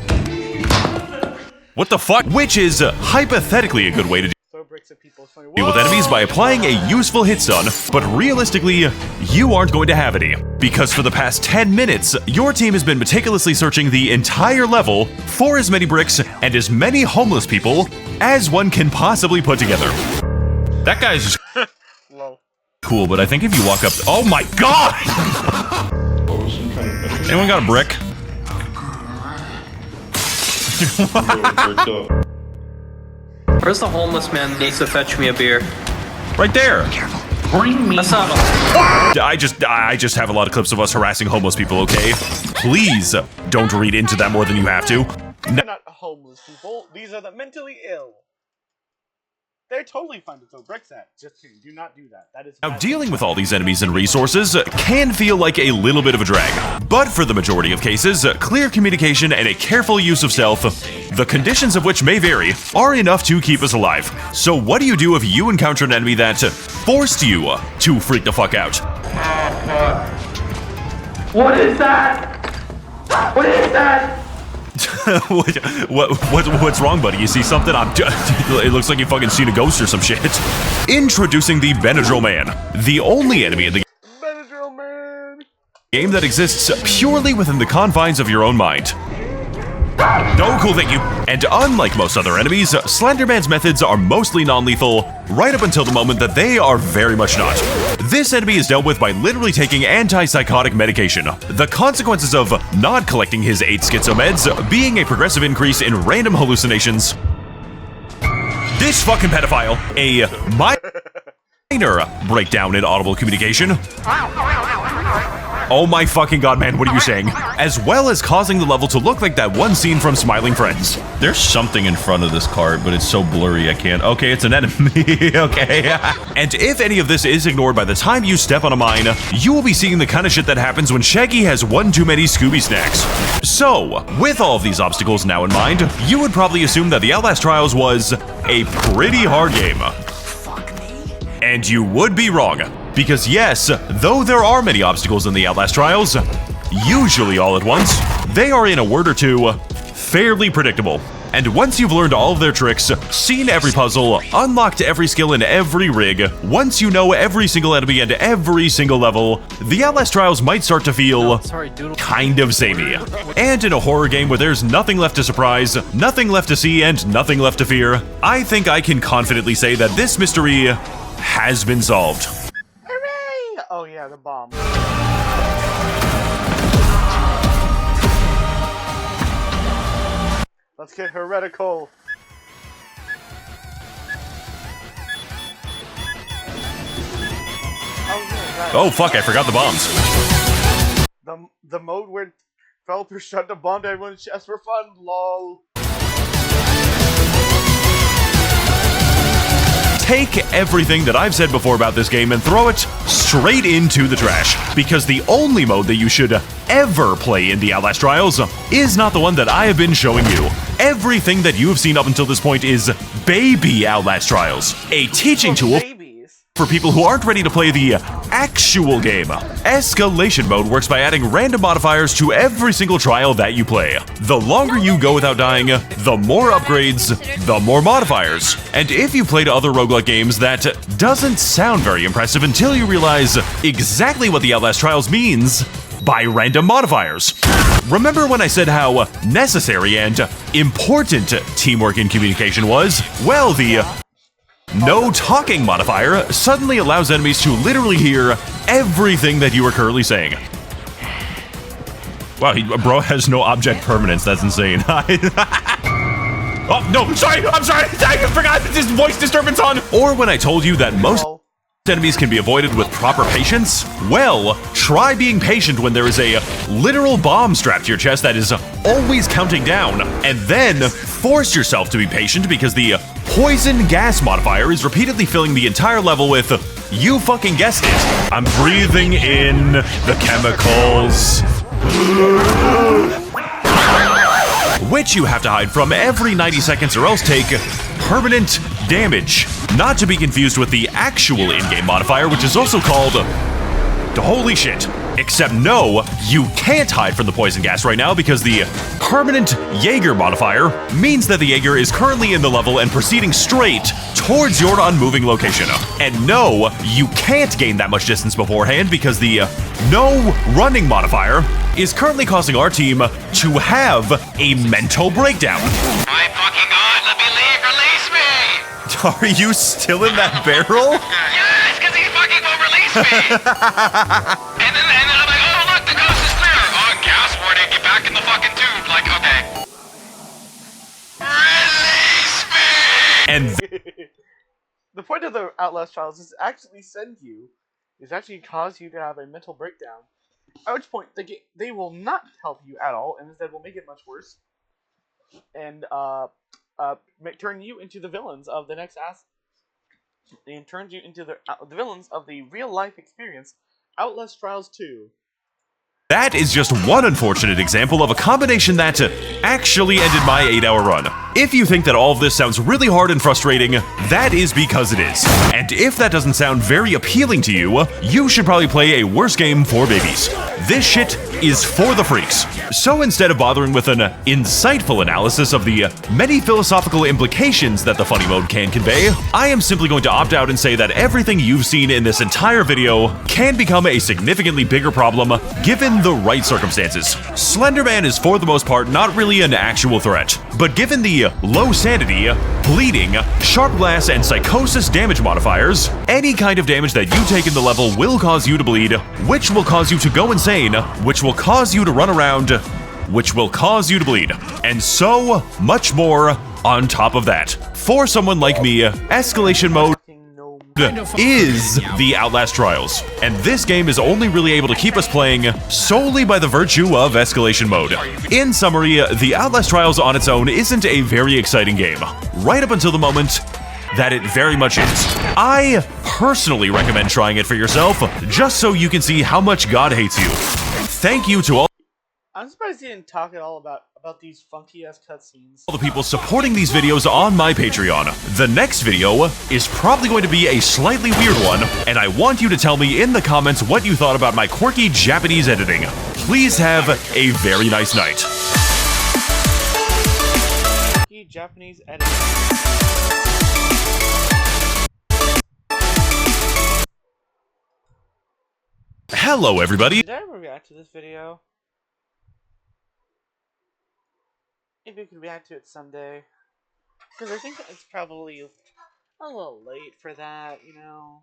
What the fuck? Which is hypothetically a good way to throw bricks at people. It's funny. deal with enemies by applying a useful hit stun, but realistically, you aren't going to have any. Because for the past 10 minutes, your team has been meticulously searching the entire level for as many bricks and as many homeless people as one can possibly put together. That guy's just Lol. cool, but I think if you walk up... Oh my god! Anyone got a brick? Where's the homeless man that needs to fetch me a beer? Right there. Bring me. That's not I just have a lot of clips of us harassing homeless people, okay? Please don't read into that more than you have to. They're not homeless people. These are the mentally ill. They're totally fine to throw bricks at. Just kidding. Do not do that. That is Now, dealing with all these enemies and resources can feel like a little bit of a drag. But for the majority of cases, clear communication and a careful use of stealth, the conditions of which may vary, are enough to keep us alive. So what do you do if you encounter an enemy that forced you to freak the fuck out? What is that? What is that? What's wrong, buddy? You see something? It looks like you fucking seen a ghost or some shit. Introducing the Benadryl Man, the only enemy in the game that exists purely within the confines of your own mind. No, cool, thank you. And unlike most other enemies, Slenderman's methods are mostly non-lethal, right up until the moment that they are very much not. This enemy is dealt with by literally taking antipsychotic medication. The consequences of not collecting his 8 schizo meds being a progressive increase in random hallucinations. This fucking pedophile, a minor breakdown in audible communication. Oh my fucking god, man, what are you saying? As well as causing the level to look like that one scene from Smiling Friends. There's something in front of this cart, but it's so blurry I can't. Okay, it's an enemy, okay. And if any of this is ignored by the time you step on a mine, you will be seeing the kind of shit that happens when Shaggy has one too many Scooby snacks. So, with all of these obstacles now in mind, you would probably assume that the Outlast Trials was a pretty hard game. And you would be wrong. Because yes, though there are many obstacles in the Outlast Trials, usually all at once, they are in a word or two, fairly predictable. And once you've learned all of their tricks, seen every puzzle, unlocked every skill in every rig, once you know every single enemy and every single level, the Outlast Trials might start to feel kind of samey. And in a horror game where there's nothing left to surprise, nothing left to see, and nothing left to fear, I think I can confidently say that this mystery has been solved. Oh yeah, the bomb. Let's get heretical. Oh fuck, I forgot the bombs. The mode where developers tried to bomb everyone's chest for fun, lol. Take everything that I've said before about this game and throw it straight into the trash. Because the only mode that you should ever play in the Outlast Trials is not the one that I have been showing you. Everything that you have seen up until this point is Baby Outlast Trials, a teaching tool for people who aren't ready to play the actual game. Escalation mode works by adding random modifiers to every single trial that you play. The longer you go without dying, the more upgrades, the more modifiers. And if you played other roguelike games, that doesn't sound very impressive until you realize exactly what the Outlast Trials means by random modifiers. Remember when I said how necessary and important teamwork and communication was? Well, the no talking modifier suddenly allows enemies to literally hear everything that you are currently saying. Wow, bro has no object permanence. That's insane. Oh, no, I'm sorry. I forgot this voice disturbance on. Or when I told you that most enemies can be avoided with proper patience? Well, try being patient when there is a literal bomb strapped to your chest that is always counting down, and then force yourself to be patient because the poison gas modifier is repeatedly filling the entire level with, you fucking guessed it, I'm breathing in the chemicals. Which you have to hide from every 90 seconds or else take permanent damage. Not to be confused with the actual in-game modifier, which is also called holy shit. Except no, you can't hide from the poison gas right now because the permanent Jaeger modifier means that the Jaeger is currently in the level and proceeding straight towards your unmoving location. And no, you can't gain that much distance beforehand because the no running modifier is currently causing our team to have a mental breakdown. My fucking god, let me leave, release me! Are you still in that barrel? Yes, because he fucking won't release And then I'm like, oh look, the coast is clear. Oh, gas warning, get back in the fucking tube. Like, okay. Release me! And The point of the Outlast trials is to actually send you, is actually cause you to have a mental breakdown. At which point they will not help you at all, and instead will make it much worse, and turn you into the villains of the next and turns you into the villains of the real life experience, Outlast Trials 2. that is just one unfortunate example of a combination that actually ended my 8-hour run. If you think that all of this sounds really hard and frustrating, that is because it is. And if that doesn't sound very appealing to you, you should probably play a worse game for babies. This shit is for the freaks. So instead of bothering with an insightful analysis of the many philosophical implications that the funny mode can convey, I am simply going to opt out and say that everything you've seen in this entire video can become a significantly bigger problem given the right circumstances. Slenderman is for the most part not really an actual threat, but given the low sanity, bleeding, sharp glass, and psychosis damage modifiers, any kind of damage that you take in the level will cause you to bleed, which will cause you to go insane, which will cause you to run around, which will cause you to bleed, and so much more on top of that. For someone like me, escalation mode is the Outlast Trials, and this game is only really able to keep us playing solely by the virtue of escalation mode. In summary, the Outlast Trials on its own isn't a very exciting game, right up until the moment that it very much is. I personally recommend trying it for yourself, just so you can see how much God hates you. Thank you to all I'm surprised he didn't talk at all about these funky-ass cutscenes. the people supporting these videos on my Patreon. The next video is probably going to be a slightly weird one, and I want you to tell me in the comments what you thought about my quirky Japanese editing. Please have a very nice night. Quirky Japanese editing. Hello, everybody. Did I ever react to this video? Maybe we can react to it someday. Because I think it's probably a little late for that, you know.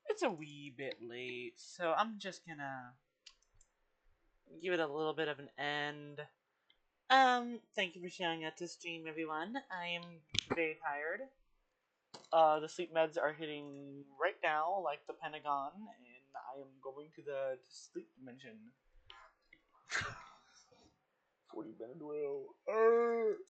It's a wee bit late, so I'm just gonna give it a little bit of an end. Thank you for showing up to stream, everyone. I am very tired. The sleep meds are hitting right now, like the Pentagon, and I am going to the sleep dimension. 40 minute well.